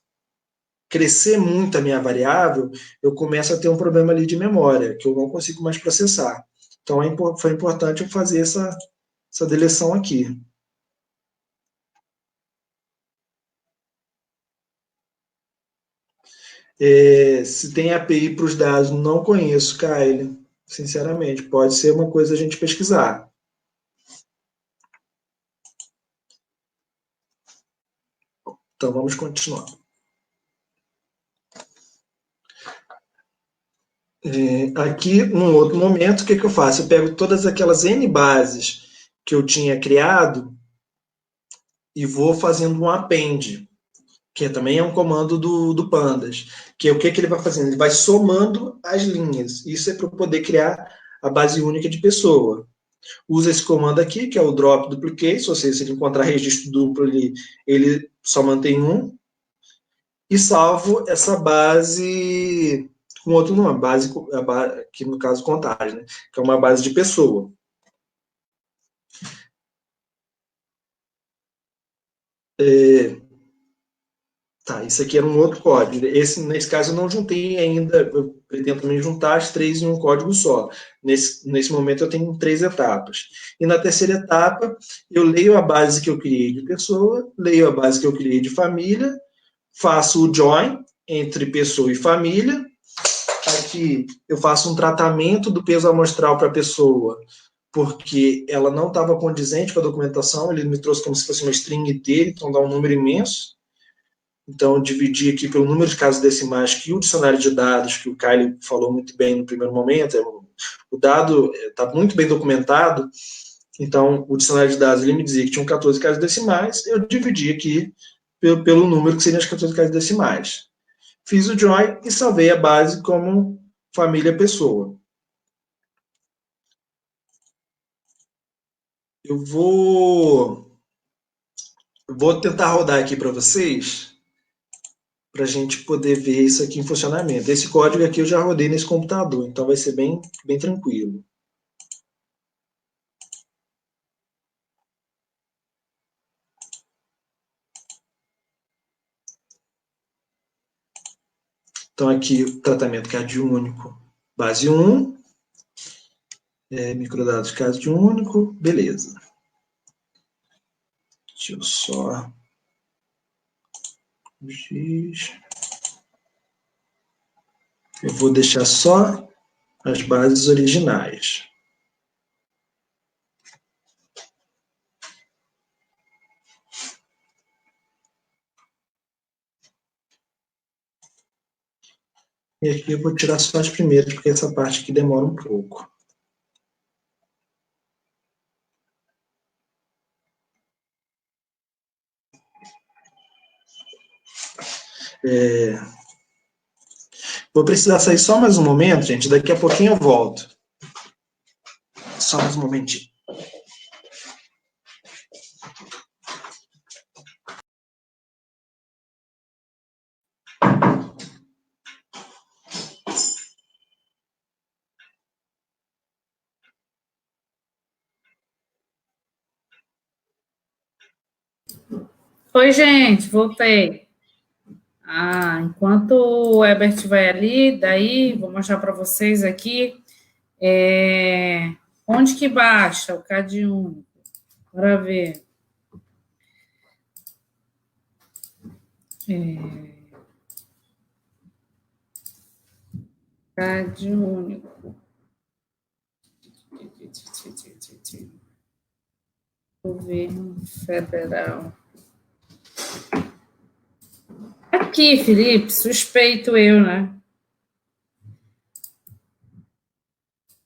crescer muito a minha variável, eu começo a ter um problema ali de memória, que eu não consigo mais processar. Então, foi importante eu fazer essa deleção aqui. Se tem API para os dados, não conheço, Kyle, sinceramente. Pode ser uma coisa a gente pesquisar. Então, vamos continuar. Aqui, num outro momento, o que eu faço? Eu pego todas aquelas N bases que eu tinha criado e vou fazendo um append, que também é um comando do Pandas, que é o que ele vai fazendo? Ele vai somando as linhas. Isso é para poder criar a base única de pessoa. Usa esse comando aqui, que é o drop duplicate, ou seja, se ele encontrar registro duplo ali, ele só mantém um. E salvo essa base com outro nome, que no caso contagem, né? Que é uma base de pessoa. Tá, isso aqui era um outro código. Nesse caso, eu não juntei ainda, eu pretendo também juntar as três em um código só. Nesse momento, eu tenho 3 etapas. E na terceira etapa, eu leio a base que eu criei de pessoa, leio a base que eu criei de família, faço o join entre pessoa e família. Aqui, eu faço um tratamento do peso amostral para a pessoa, porque ela não estava condizente com a documentação, ele me trouxe como se fosse uma string inteira, então dá um número imenso. Então, eu dividi aqui pelo número de casos decimais que o dicionário de dados, que o Kyle falou muito bem no primeiro momento, o dado está muito bem documentado, então o dicionário de dados ele me dizia que tinham 14 casos decimais, eu dividi aqui pelo número que seriam as 14 casos decimais. Fiz o join e salvei a base como família pessoa. Eu vou tentar rodar aqui para vocês, para a gente poder ver isso aqui em funcionamento. Esse código aqui eu já rodei nesse computador, então vai ser bem tranquilo. Então, aqui o tratamento cardiúnico, base 1, microdados cardiúnico, beleza. Deixa eu só... Eu vou deixar só as bases originais. E aqui eu vou tirar só as primeiras, porque essa parte aqui demora um pouco. Vou precisar sair só mais um momento, gente. Daqui a pouquinho eu volto. Só mais um momentinho. Oi, gente, voltei. Enquanto o Herbert vai ali, daí vou mostrar para vocês aqui Onde que baixa o CAD único? Bora ver. CAD único. Governo Federal. Aqui, Felipe, suspeito eu, né?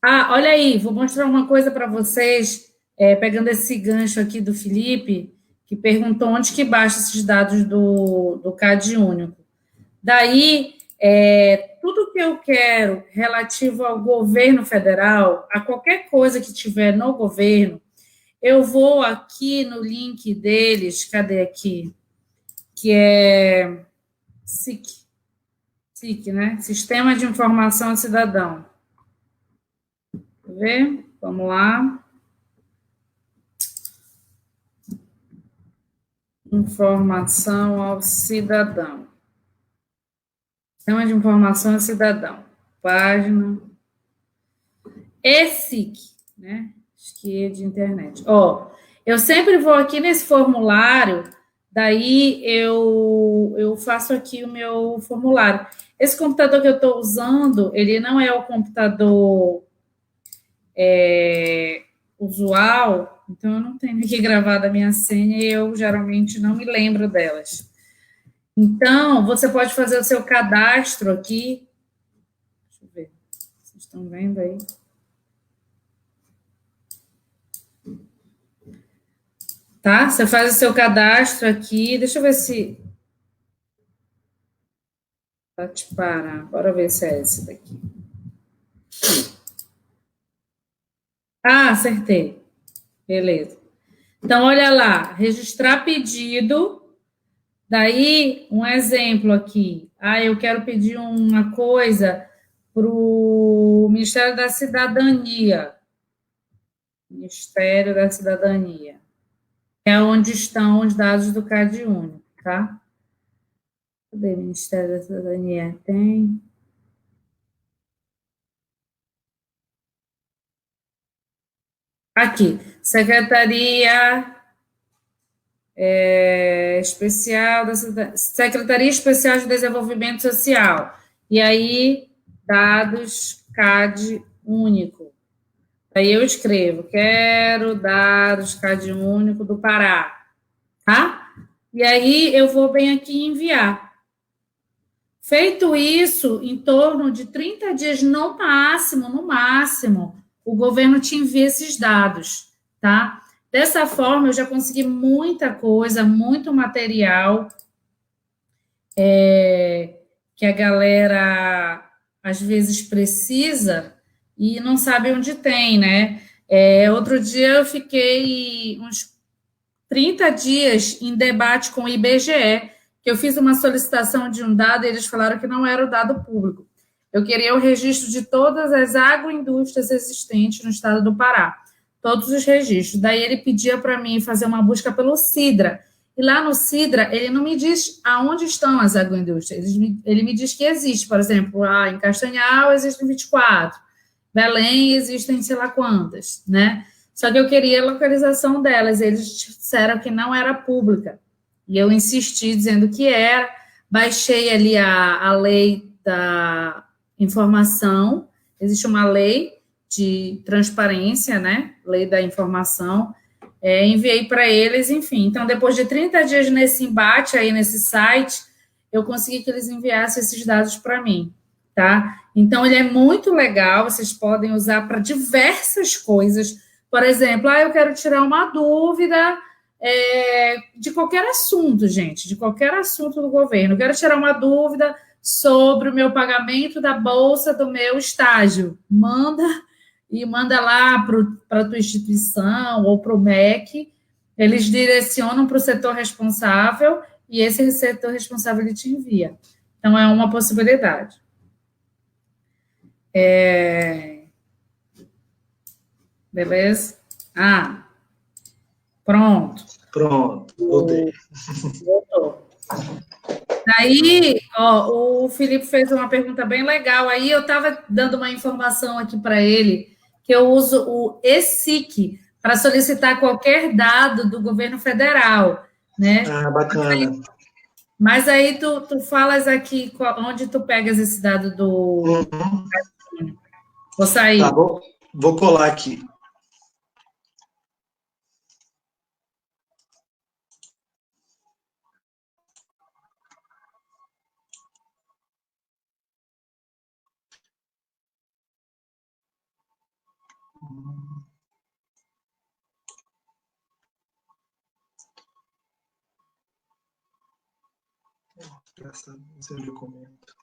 Olha aí, vou mostrar uma coisa para vocês, pegando esse gancho aqui do Felipe, que perguntou onde que baixa esses dados do CAD único. Daí, tudo que eu quero relativo ao governo federal, a qualquer coisa que tiver no governo, eu vou aqui no link deles, cadê aqui? Que é SIC, né? Sistema de Informação ao Cidadão. Quer ver? Vamos lá. Informação ao cidadão. Sistema de Informação ao Cidadão. Página. ESIC, né? Acho que é de internet. Eu sempre vou aqui nesse formulário, daí eu faço aqui o meu formulário. Esse computador que eu estou usando, ele não é o computador usual, então eu não tenho aqui gravada a minha senha e eu geralmente não me lembro delas. Então, você pode fazer o seu cadastro aqui. Deixa eu ver. Vocês estão vendo aí? Tá? Você faz o seu cadastro aqui. Deixa eu ver se... Pode parar. Bora ver se é esse daqui. Acertei. Beleza. Então, olha lá. Registrar pedido. Daí, um exemplo aqui. Eu quero pedir uma coisa para o Ministério da Cidadania. Ministério da Cidadania. É onde estão os dados do CAD único, tá? Cadê o Ministério da Cidadania? Tem. Aqui. Secretaria Especial da Secretaria Especial de Desenvolvimento Social. E aí, dados CAD único. Aí eu escrevo, quero dados CAD único do Pará, tá? E aí eu vou bem aqui enviar. Feito isso, em torno de 30 dias, no máximo, o governo te envia esses dados, tá? Dessa forma, eu já consegui muita coisa, muito material, que a galera, às vezes, precisa e não sabe onde tem, né? Outro dia eu fiquei uns 30 dias em debate com o IBGE, que eu fiz uma solicitação de um dado e eles falaram que não era o dado público. Eu queria o registro de todas as agroindústrias existentes no estado do Pará, todos os registros. Daí ele pedia para mim fazer uma busca pelo Sidra, e lá no Sidra ele não me diz aonde estão as agroindústrias, ele me diz que existe, por exemplo, em Castanhal existem 24, Belém existem sei lá quantas, né? Só que eu queria a localização delas, eles disseram que não era pública, e eu insisti dizendo que era, baixei ali a lei da informação, existe uma lei de transparência, né, lei da informação, enviei para eles, enfim, então depois de 30 dias nesse embate aí nesse site, eu consegui que eles enviassem esses dados para mim, tá? Então ele é muito legal, vocês podem usar para diversas coisas, por exemplo, eu quero tirar uma dúvida de qualquer assunto, gente, de qualquer assunto do governo. Eu quero tirar uma dúvida sobre o meu pagamento da bolsa do meu estágio. Manda lá para a tua instituição ou para o MEC, eles direcionam para o setor responsável e esse setor responsável ele te envia. Então, é uma possibilidade. Beleza? Pronto. Pronto, voltei. Voltou. Aí, ó, o Felipe fez uma pergunta bem legal. Aí eu estava dando uma informação aqui para ele, que eu uso o ESIC para solicitar qualquer dado do governo federal, né? Ah, bacana. Mas aí tu falas aqui onde tu pegas esse dado do. Uhum. Vou Tá, sair. vou colar aqui. Engraçado, não sei onde eu comento.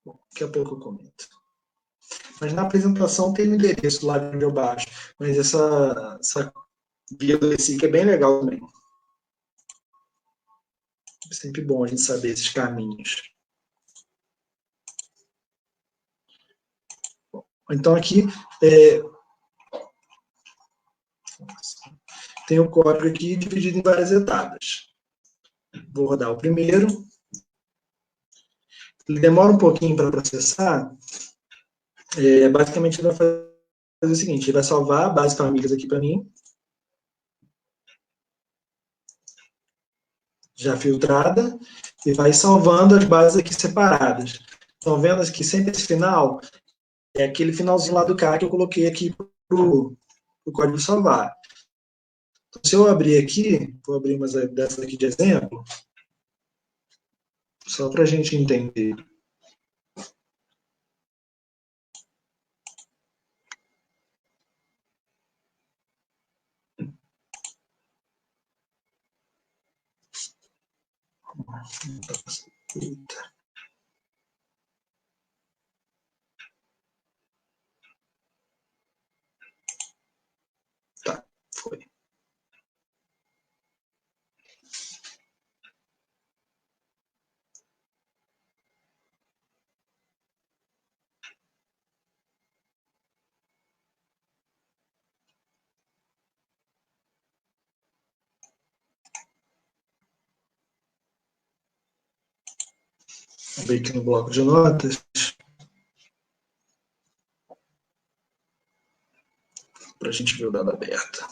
Bom, daqui a pouco eu comento. Mas na apresentação tem o endereço lá de onde eu baixo. Mas essa via do Recife é bem legal também. É sempre bom a gente saber esses caminhos. Então aqui tem o código aqui dividido em várias etapas. Vou rodar o primeiro. Ele demora um pouquinho para processar. Basicamente ele vai fazer o seguinte, ele vai salvar a base famílias aqui para mim, já filtrada, e vai salvando as bases aqui separadas. Estão vendo aqui sempre esse final? É aquele finalzinho lá do K que eu coloquei aqui para o código salvar. Então, se eu abrir aqui, vou abrir umas dessas aqui de exemplo, só para a gente entender. Eita. Tá, foi. Vou abrir aqui no bloco de notas, para a gente ver o dado aberto.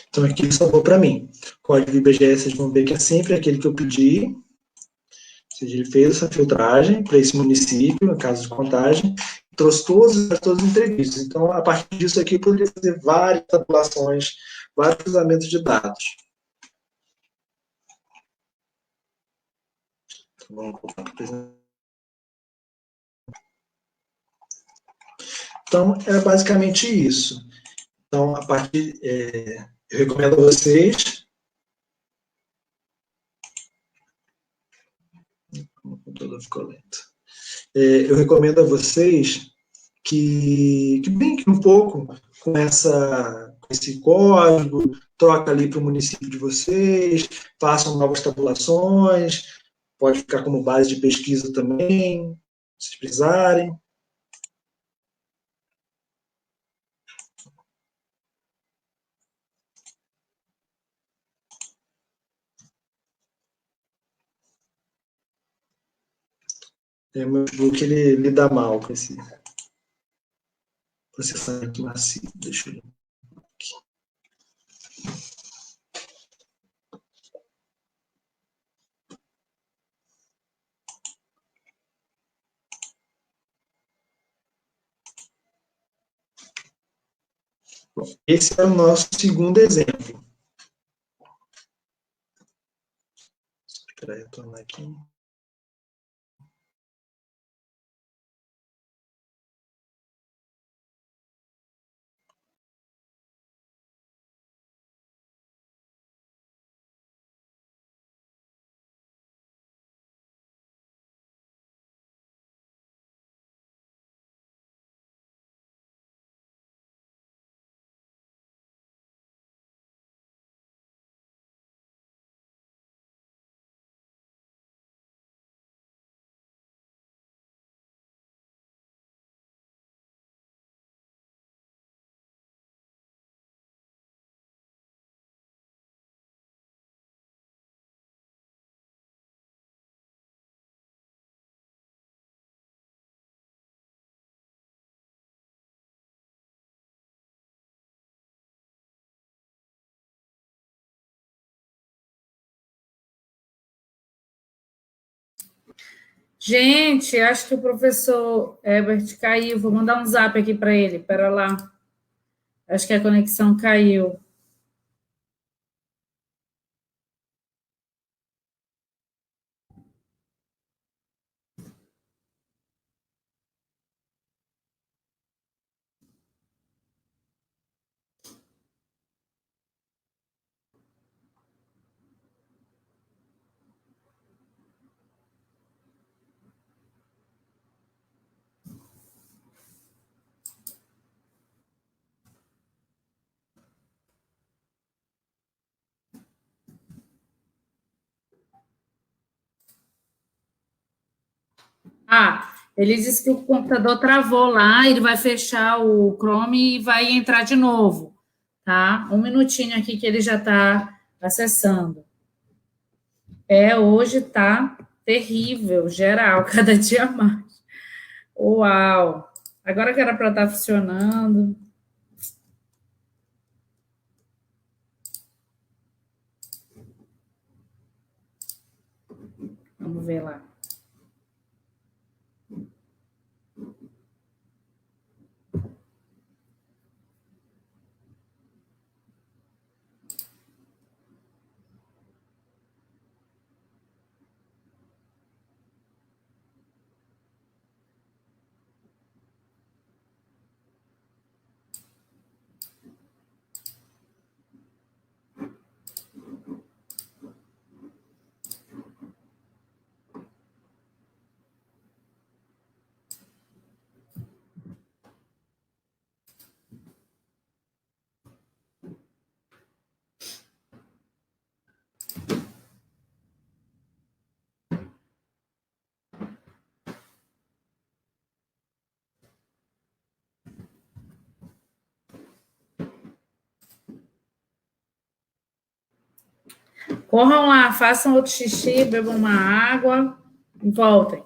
Então aqui ele salvou para mim. O código IBGE, vocês vão ver que é sempre aquele que eu pedi. Ou seja, ele fez essa filtragem para esse município, no caso de Contagem, trouxe todas as entrevistas. Então, a partir disso aqui, eu poderia fazer várias tabulações, vários cruzamentos de dados. Então, vamos colocar a apresentação. Então, é basicamente isso. Então, a partir, eu recomendo a vocês. O computador ficou lento. Eu recomendo a vocês que brinquem um pouco com esse código, troca ali para o município de vocês, façam novas tabulações, pode ficar como base de pesquisa também, se precisarem. O meu notebook ele lida mal com esse processamento massivo. Deixa eu ver aqui. Bom, esse é o nosso segundo exemplo. Espera aí, retornar aqui. Gente, acho que o professor Herbert caiu. Vou mandar um zap aqui para ele. Pera lá. Acho que a conexão caiu. Ele disse que o computador travou lá, ele vai fechar o Chrome e vai entrar de novo, tá? Um minutinho aqui que ele já está acessando. Hoje tá terrível, geral, cada dia mais. Uau! Agora que era para estar funcionando. Vamos ver lá. Corram lá, façam outro xixi, bebam uma água e voltem.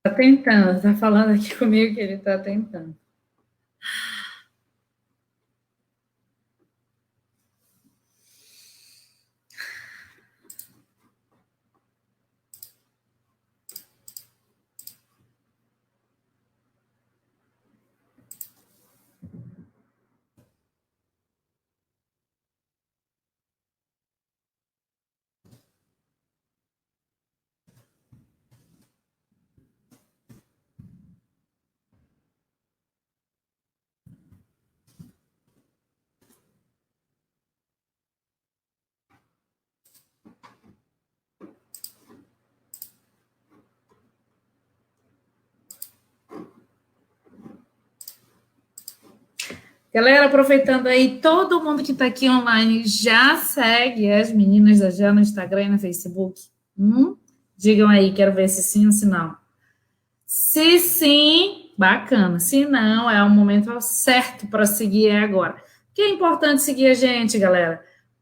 Está tentando, está falando aqui comigo que ele está tentando. Galera, aproveitando aí, todo mundo que está aqui online já segue as meninas da GEL no Instagram e no Facebook? Digam aí, quero ver se sim ou se não. Se sim, bacana. Se não, é o momento certo para seguir agora. Por que é importante seguir a gente, galera?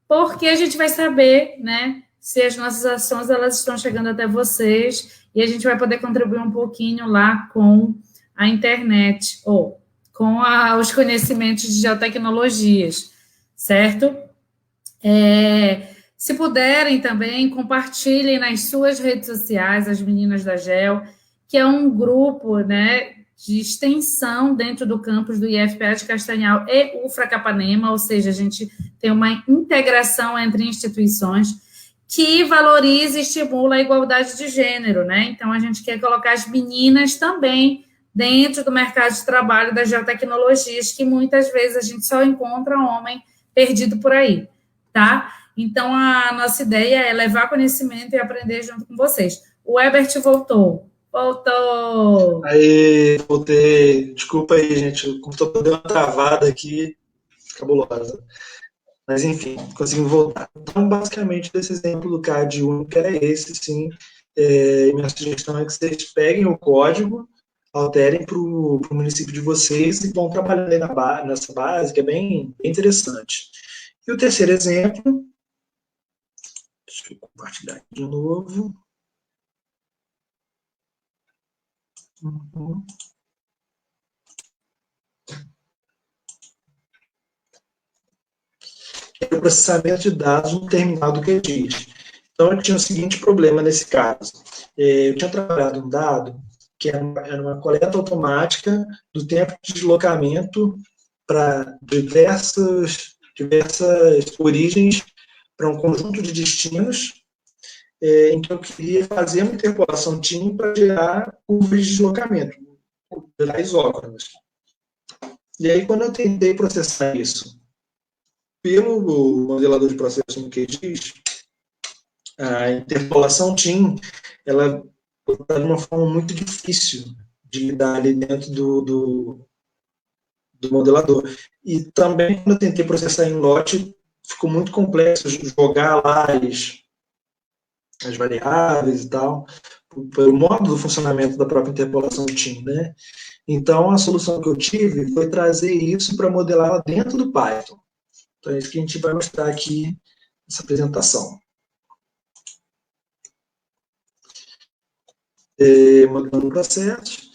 Porque a gente vai saber, né, se as nossas ações elas estão chegando até vocês e a gente vai poder contribuir um pouquinho lá com a internet ou com os conhecimentos de geotecnologias, certo? Se puderem também, compartilhem nas suas redes sociais, as meninas da GEL, que é um grupo, né, de extensão dentro do campus do IFPA de Castanhal e UFRA Capanema, ou seja, a gente tem uma integração entre instituições que valoriza e estimula a igualdade de gênero, né? Então, a gente quer colocar as meninas também dentro do mercado de trabalho das geotecnologias, que muitas vezes a gente só encontra homem perdido por aí, tá? Então, a nossa ideia é levar conhecimento e aprender junto com vocês. O Herbert voltou. Voltou! Aí, voltei. Desculpa aí, gente. O computador deu uma travada aqui, cabulosa. Mas, enfim, conseguimos voltar. Então, basicamente, desse exemplo do CAD único era esse, sim. E minha sugestão é que vocês peguem o código, alterem para o município de vocês e vão trabalhando aí nessa base, que é bem interessante. E o terceiro exemplo, deixa eu compartilhar aqui de novo. Uhum. É o processamento de dados no terminal do QGIS. Então, eu tinha o seguinte problema nesse caso. Eu tinha trabalhado um dado que era uma coleta automática do tempo de deslocamento para diversas origens, para um conjunto de destinos, em que eu queria fazer uma interpolação TIM para gerar curvas de deslocamento, gerar isócronas. E aí, quando eu tentei processar isso pelo modelador de processo no QGIS, a interpolação TIM, ela está de uma forma muito difícil de lidar ali dentro do modelador. E também, quando eu tentei processar em lote, ficou muito complexo jogar lá as variáveis e tal, pelo modo do funcionamento da própria interpolação TIM, né? Então, a solução que eu tive foi trazer isso para modelar lá dentro do Python. Então, é isso que a gente vai mostrar aqui nessa apresentação. Modelando processos.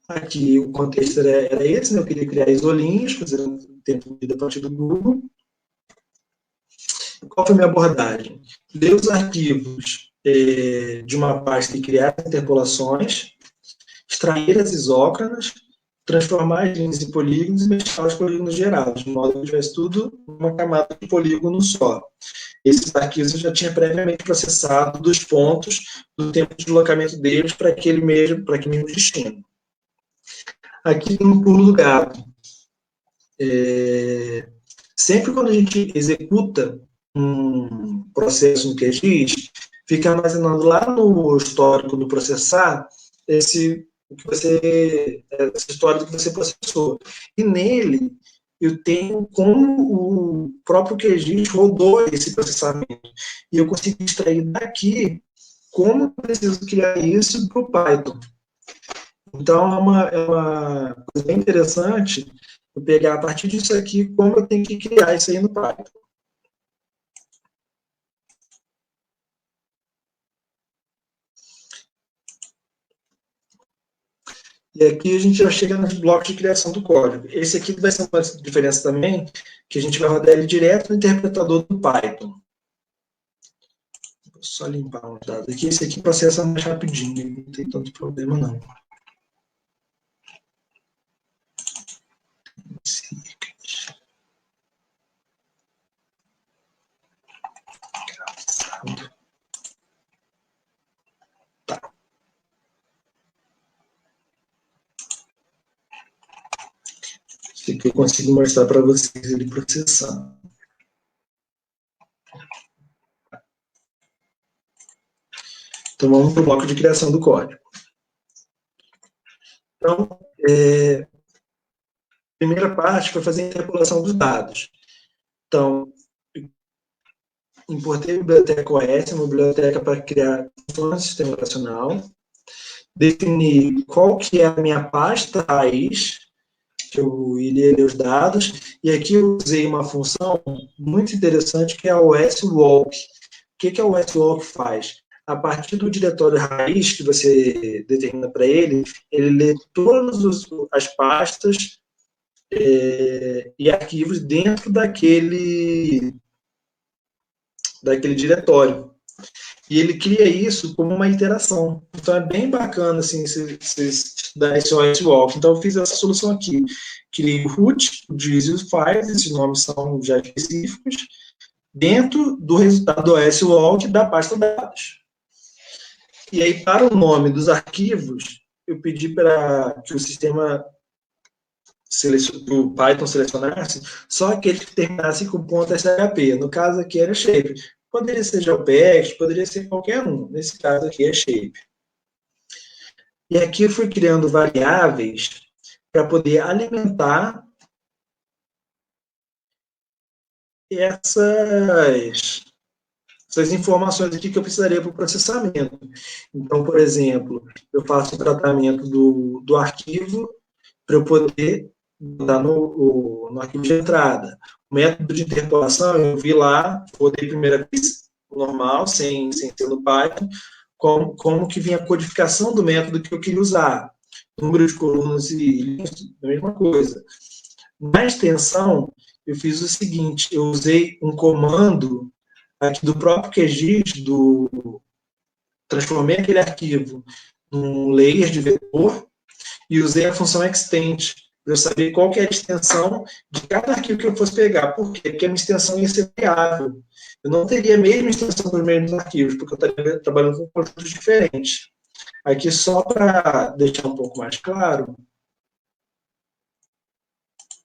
Aqui o contexto era esse, né? Eu queria criar isolinhos, fazer um tempo de vida a partir do Google. Qual foi a minha abordagem? Ler os arquivos de uma pasta e criar interpolações, extrair as isócronas, transformar as linhas em polígonos e mesclar os polígonos gerados, de modo que tivesse tudo numa camada de polígono só. Esses arquivos eu já tinha previamente processado dos pontos do tempo de deslocamento deles para aquele mesmo destino. Aqui no pulo do gato. Sempre quando a gente executa um processo no QGIS, fica armazenando lá no histórico do processar esse histórico que você processou. E nele, eu tenho como o próprio QGIS rodou esse processamento. E eu consegui extrair daqui como eu preciso criar isso para o Python. Então, é uma coisa bem interessante eu pegar a partir disso aqui como eu tenho que criar isso aí no Python. E aqui a gente já chega nos blocos de criação do código. Esse aqui vai ser uma diferença também, que a gente vai rodar ele direto no interpretador do Python. Vou só limpar um dado aqui. Esse aqui processa mais rapidinho, não tem tanto problema não. Tá. Esse aqui eu consigo mostrar para vocês ele processando. Então, vamos para o bloco de criação do código. Então, a primeira parte foi fazer a interpolação dos dados. Então, importei a biblioteca OS, uma biblioteca para criar funções do sistema operacional. Defini qual que é a minha pasta raiz, que eu iria ler os dados. E aqui eu usei uma função muito interessante, que é a OSWalk. O que a OSWalk faz? A partir do diretório raiz que você determina para ele lê todas as pastas e arquivos dentro daquele diretório. E ele cria isso como uma iteração. Então, é bem bacana, assim, se estudar esse OSWalk. Então, eu fiz essa solução aqui. Criei o root, o user files, esses nomes são já específicos, dentro do resultado do OSWalk da pasta dados. E aí, para o nome dos arquivos, eu pedi para que o sistema o Python selecionasse só aqueles que terminassem com ponto .shp. No caso aqui era shape. Poderia ser JPEG, poderia ser qualquer um. Nesse caso aqui é shape. E aqui eu fui criando variáveis para poder alimentar essas informações aqui que eu precisaria para o processamento. Então, por exemplo, eu faço o tratamento do arquivo para eu poder botar no arquivo de entrada. O método de interpolação, eu vi lá, rodei a primeira vez normal, sem ser no Python, como que vinha a codificação do método que eu queria usar. Número de colunas e linhas, a mesma coisa. Na extensão, eu fiz o seguinte, eu usei um comando aqui do próprio QGIS, transformei aquele arquivo num layer de vetor e usei a função extend para eu saber qual que é a extensão de cada arquivo que eu fosse pegar. Por quê? Porque a minha extensão ia ser variável. Eu não teria a mesma extensão dos mesmos arquivos, porque eu estaria trabalhando com conjuntos diferentes. Aqui, só para deixar um pouco mais claro,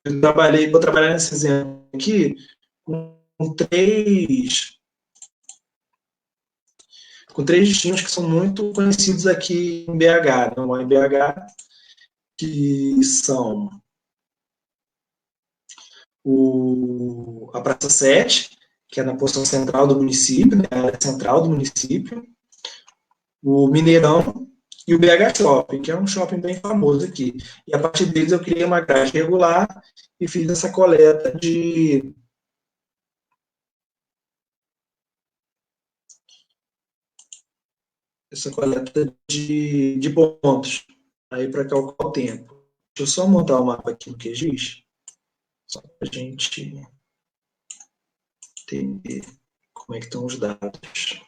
vou trabalhar nesse exemplo aqui com três destinos que são muito conhecidos aqui em BH, não em BH, que são a Praça 7, que é na porção central do município, né, a área central do município, o Mineirão e o BH Shopping, que é um shopping bem famoso aqui. E a partir deles eu criei uma grade regular e fiz essa coleta de pontos, aí para calcular o tempo. Deixa eu só montar o mapa aqui no QGIS, só para a gente entender como é que estão os dados.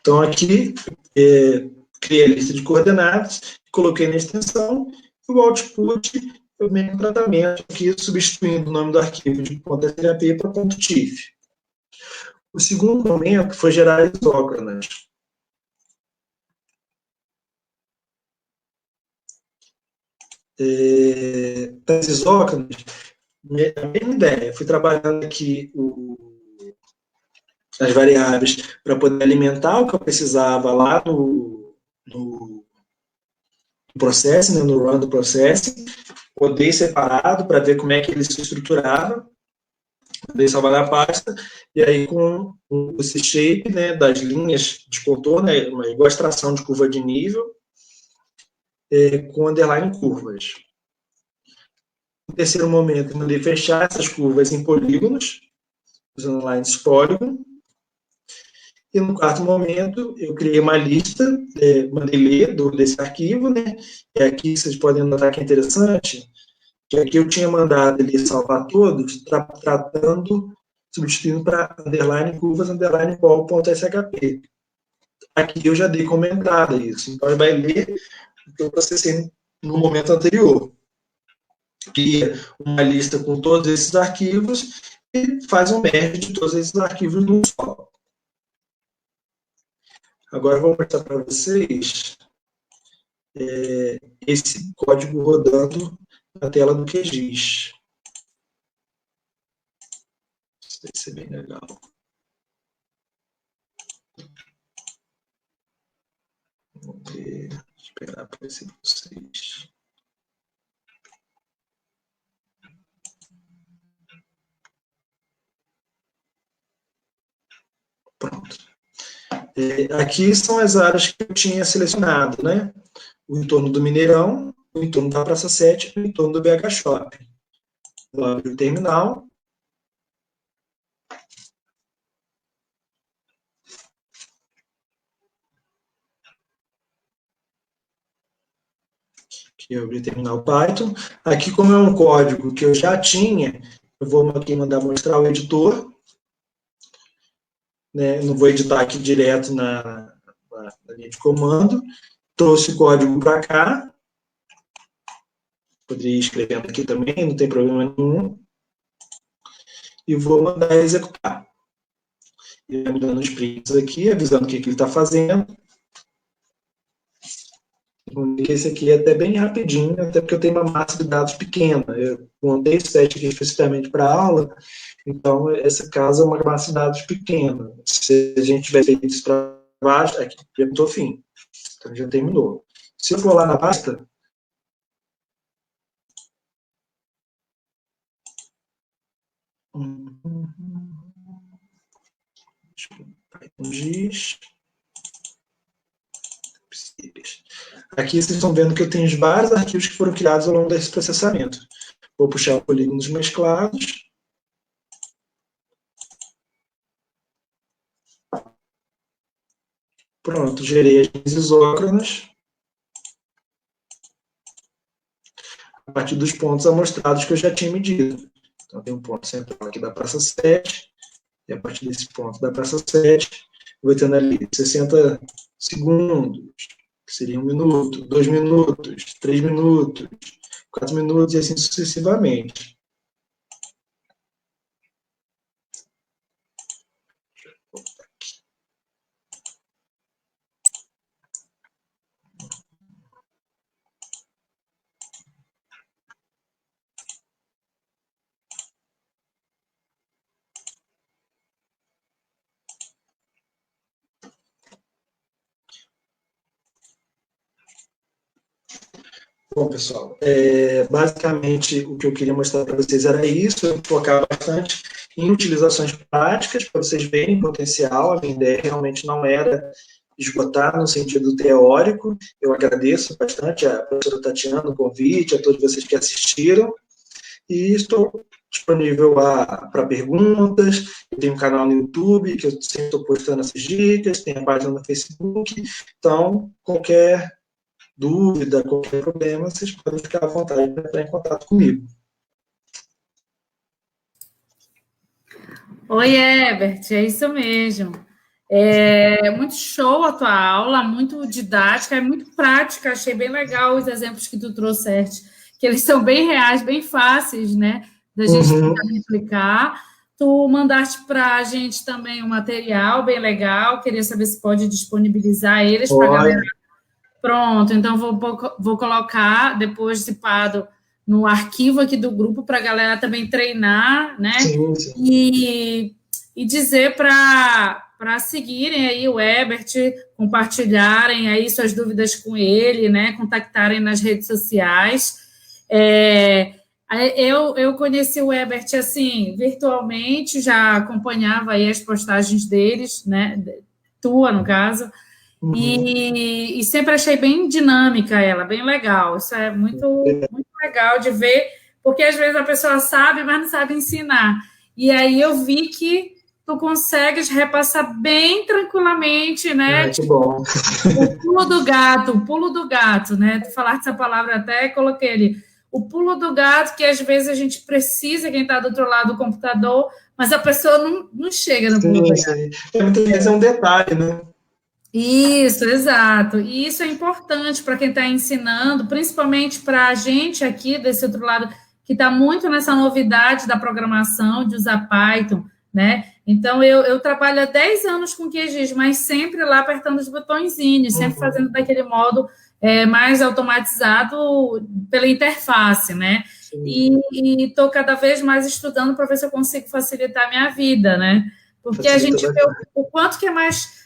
Então, aqui, criei a lista de coordenadas, coloquei na extensão, e o output, eu meio um tratamento aqui, substituindo o nome do arquivo de .srp para .tif. O segundo momento foi gerar isócronas. Das isócronas, a mesma ideia, fui trabalhando aqui as variáveis para poder alimentar o que eu precisava lá no processo, né, no run do processo, rodei separado para ver como é que ele se estruturava, rodei salvar na pasta, e aí com esse shape, né, das linhas de contorno, né, uma igual extração de curva de nível, com underline curvas. No terceiro momento, eu mandei fechar essas curvas em polígonos, usando lines polygon. E no quarto momento, eu criei uma lista, mandei ler desse arquivo, né? E aqui vocês podem notar que é interessante, que aqui eu tinha mandado ele salvar todos, substituindo para underline curvas, underline pol.shp. Aqui eu já dei comentada isso, então ele vai ler o que eu processei no momento anterior. Cria uma lista com todos esses arquivos e faz um merge de todos esses arquivos num só. Agora eu vou mostrar para vocês esse código rodando na tela do QGIS. Isso vai ser bem legal. Vamos ver, esperar aparecer para vocês. Pronto. Aqui são as áreas que eu tinha selecionado, né? O entorno do Mineirão, o entorno da Praça 7 e o entorno do BH Shopping. Vou abrir o terminal. que eu abri terminal Python. Aqui, como é um código que eu já tinha, eu vou aqui mandar mostrar o editor. Né? Não vou editar aqui direto na linha de comando. Trouxe o código para cá. Poderia ir escrevendo aqui também, não tem problema nenhum. E vou mandar executar. Ele vai me dando os prints aqui, avisando o que ele está fazendo. Esse aqui é até bem rapidinho, até porque eu tenho uma massa de dados pequena. Eu montei esse teste aqui especificamente para a aula, então essa casa é uma massa de dados pequena. Se a gente tiver feito isso para baixo, aqui já estou fim. Então já terminou. Se eu for lá na pasta, giz. Aqui vocês estão vendo que eu tenho vários arquivos que foram criados ao longo desse processamento. Vou puxar polígonos mesclados. Pronto, gerei as minhas isócronas. A partir dos pontos amostrados que eu já tinha medido. Então, tem um ponto central aqui da praça 7. E a partir desse ponto da praça 7, eu vou tendo ali 60 segundos, que seria 1 minuto, 2 minutos, 3 minutos, 4 minutos e assim sucessivamente. Bom, pessoal, basicamente o que eu queria mostrar para vocês era isso, eu focar bastante em utilizações práticas, para vocês verem o potencial. A minha ideia realmente não era esgotar no sentido teórico. Eu agradeço bastante a professora Tatiana o convite, a todos vocês que assistiram, e estou disponível para perguntas. Eu tenho um canal no YouTube, que eu sempre estou postando essas dicas, tem a página no Facebook, então qualquer dúvida, qualquer problema, vocês podem ficar à vontade para entrar em contato comigo. Oi, Herbert, é isso mesmo. É muito show a tua aula, muito didática, é muito prática, achei bem legal os exemplos que tu trouxeste, que eles são bem reais, bem fáceis, né, da gente aplicar. Tu mandaste para a gente também um material bem legal, queria saber se pode disponibilizar eles para a galera. Pronto, então vou colocar depois zipado no arquivo aqui do grupo para a galera também treinar, né? Sim, sim. E dizer para seguirem aí o Herbert, compartilharem aí suas dúvidas com ele, né? Contactarem nas redes sociais. Eu conheci o Herbert assim, virtualmente, já acompanhava aí as postagens deles, né? Tua, no caso. E sempre achei bem dinâmica ela, bem legal. Isso é muito, muito legal de ver, porque às vezes a pessoa sabe, mas não sabe ensinar. E aí eu vi que tu consegues repassar bem tranquilamente, né? Que bom. O pulo do gato, né? Tu falaste essa palavra até, coloquei ali. O pulo do gato, que às vezes a gente precisa, quem está do outro lado do computador, mas a pessoa não chega no pulo do gato. Muitas vezes é um detalhe, né? Isso, exato. E isso é importante para quem está ensinando, principalmente para a gente aqui desse outro lado, que está muito nessa novidade da programação, de usar Python, né? Então, eu trabalho há 10 anos com QGIS, mas sempre lá apertando os botõezinhos, sempre fazendo daquele modo mais automatizado pela interface, né? E estou cada vez mais estudando para ver se eu consigo facilitar a minha vida, né? Porque a gente vê o quanto que é mais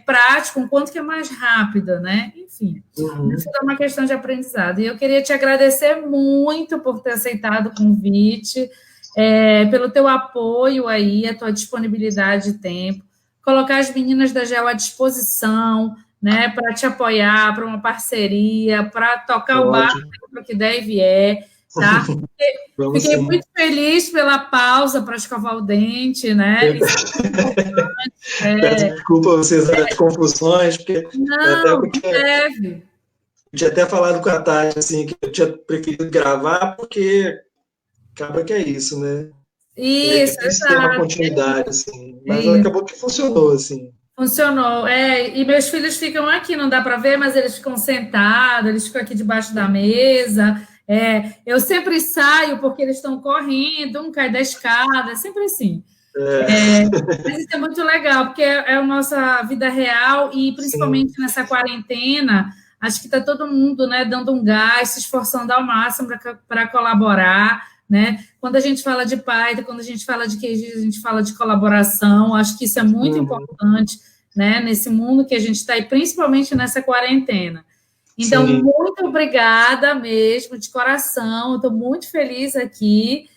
prático, o quanto que é mais rápido, né? Enfim, isso é uma questão de aprendizado. E eu queria te agradecer muito por ter aceitado o convite, pelo teu apoio aí, a tua disponibilidade de tempo, colocar as meninas da GEL à disposição, né, para te apoiar, para uma parceria, para tocar o barco para o que der e vier, tá? Fiquei muito feliz pela pausa para escovar o dente, né? Peço desculpa a vocês das confusões, porque... Não deve. tinha até falado com a Tati, assim, que eu tinha preferido gravar, porque acaba que é isso, né? É Isso, difícil ter uma exato. continuidade, assim. É Mas isso. acabou que funcionou, assim. Funcionou. E meus filhos ficam aqui, não dá para ver, mas eles ficam sentados, eles ficam aqui debaixo da mesa. Eu sempre saio porque eles estão correndo, um cai da escada, é sempre assim. Mas isso é muito legal, porque é a nossa vida real e Sim, principalmente nessa quarentena, acho que está todo mundo, né, dando um gás, se esforçando ao máximo para colaborar, né? Quando a gente fala de Python, quando a gente fala de QGIS, a gente fala de colaboração, acho que isso é muito uhum, importante, né, nesse mundo que a gente está e principalmente nessa quarentena. Então, sim. muito obrigada mesmo, de coração, estou muito feliz aqui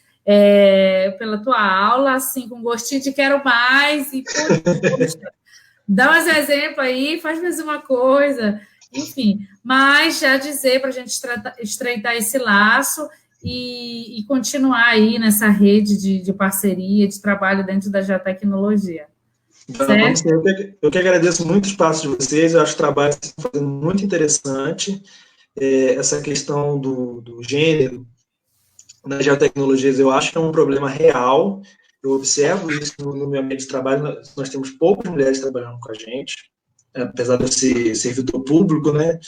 pela tua aula, assim, com gostinho de quero mais, e poxa, dá mais exemplo aí, faz mais uma coisa, enfim. Mas já dizer para a gente estreitar esse laço e continuar aí nessa rede de parceria, de trabalho dentro da geotecnologia, Vamos certo? sim. Eu que agradeço muito o espaço de vocês, eu acho o trabalho que vocês estão fazendo muito interessante. Essa questão do gênero nas geotecnologias, eu acho que é um problema real. Eu observo isso no meu ambiente de trabalho. Nós temos poucas mulheres trabalhando com a gente, apesar de eu ser servidor público, né?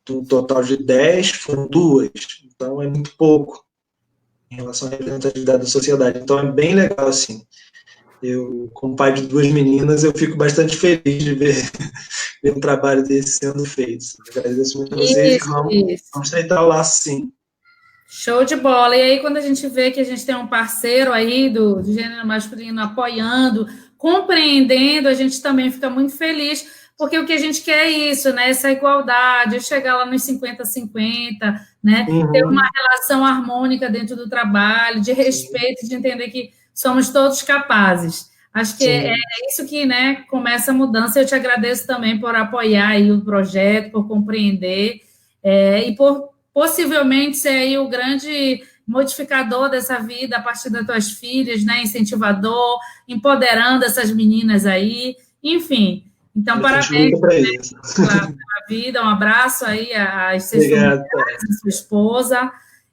Do total de 10, foram 2. Então, é muito pouco em relação à representatividade da sociedade. Então, é bem legal, assim. Eu, como pai de 2 meninas, eu fico bastante feliz de ver um trabalho desse sendo feito. Eu agradeço muito a vocês e Isso, vamos isso. estreitar o laço, sim. Show de bola. E aí, quando a gente vê que a gente tem um parceiro aí do gênero masculino apoiando, compreendendo, a gente também fica muito feliz, porque o que a gente quer é isso, né? Essa igualdade, chegar lá nos 50-50, né? Ter uma Uhum, relação harmônica dentro do trabalho, de sim, respeito, de entender que somos todos capazes. Acho que é sim. isso que, né, começa a mudança. Eu te agradeço também por apoiar aí o projeto, por compreender, e por possivelmente ser aí o grande modificador dessa vida a partir das tuas filhas, né? Incentivador, empoderando essas meninas aí, enfim. Então, A gente parabéns luta para isso. pela vida, um abraço aí às seus Obrigado, familiares, à sua esposa,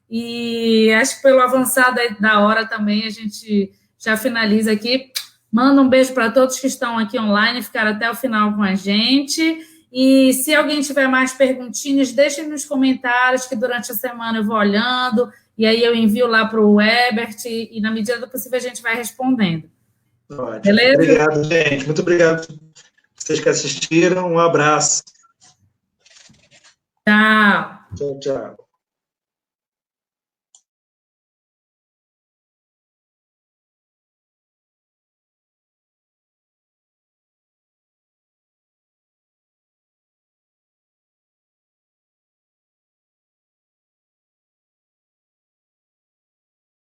e acho que pelo avançar da hora também a gente já finaliza aqui. Manda um beijo para todos que estão aqui online, ficaram até o final com a gente. E se alguém tiver mais perguntinhas, deixem nos comentários, que durante a semana eu vou olhando, e aí eu envio lá para o Ebert, e na medida do possível a gente vai respondendo. ótimo. Beleza? Obrigado, gente. Muito obrigado por vocês que assistiram. Um abraço. Tchau. Tchau, tchau.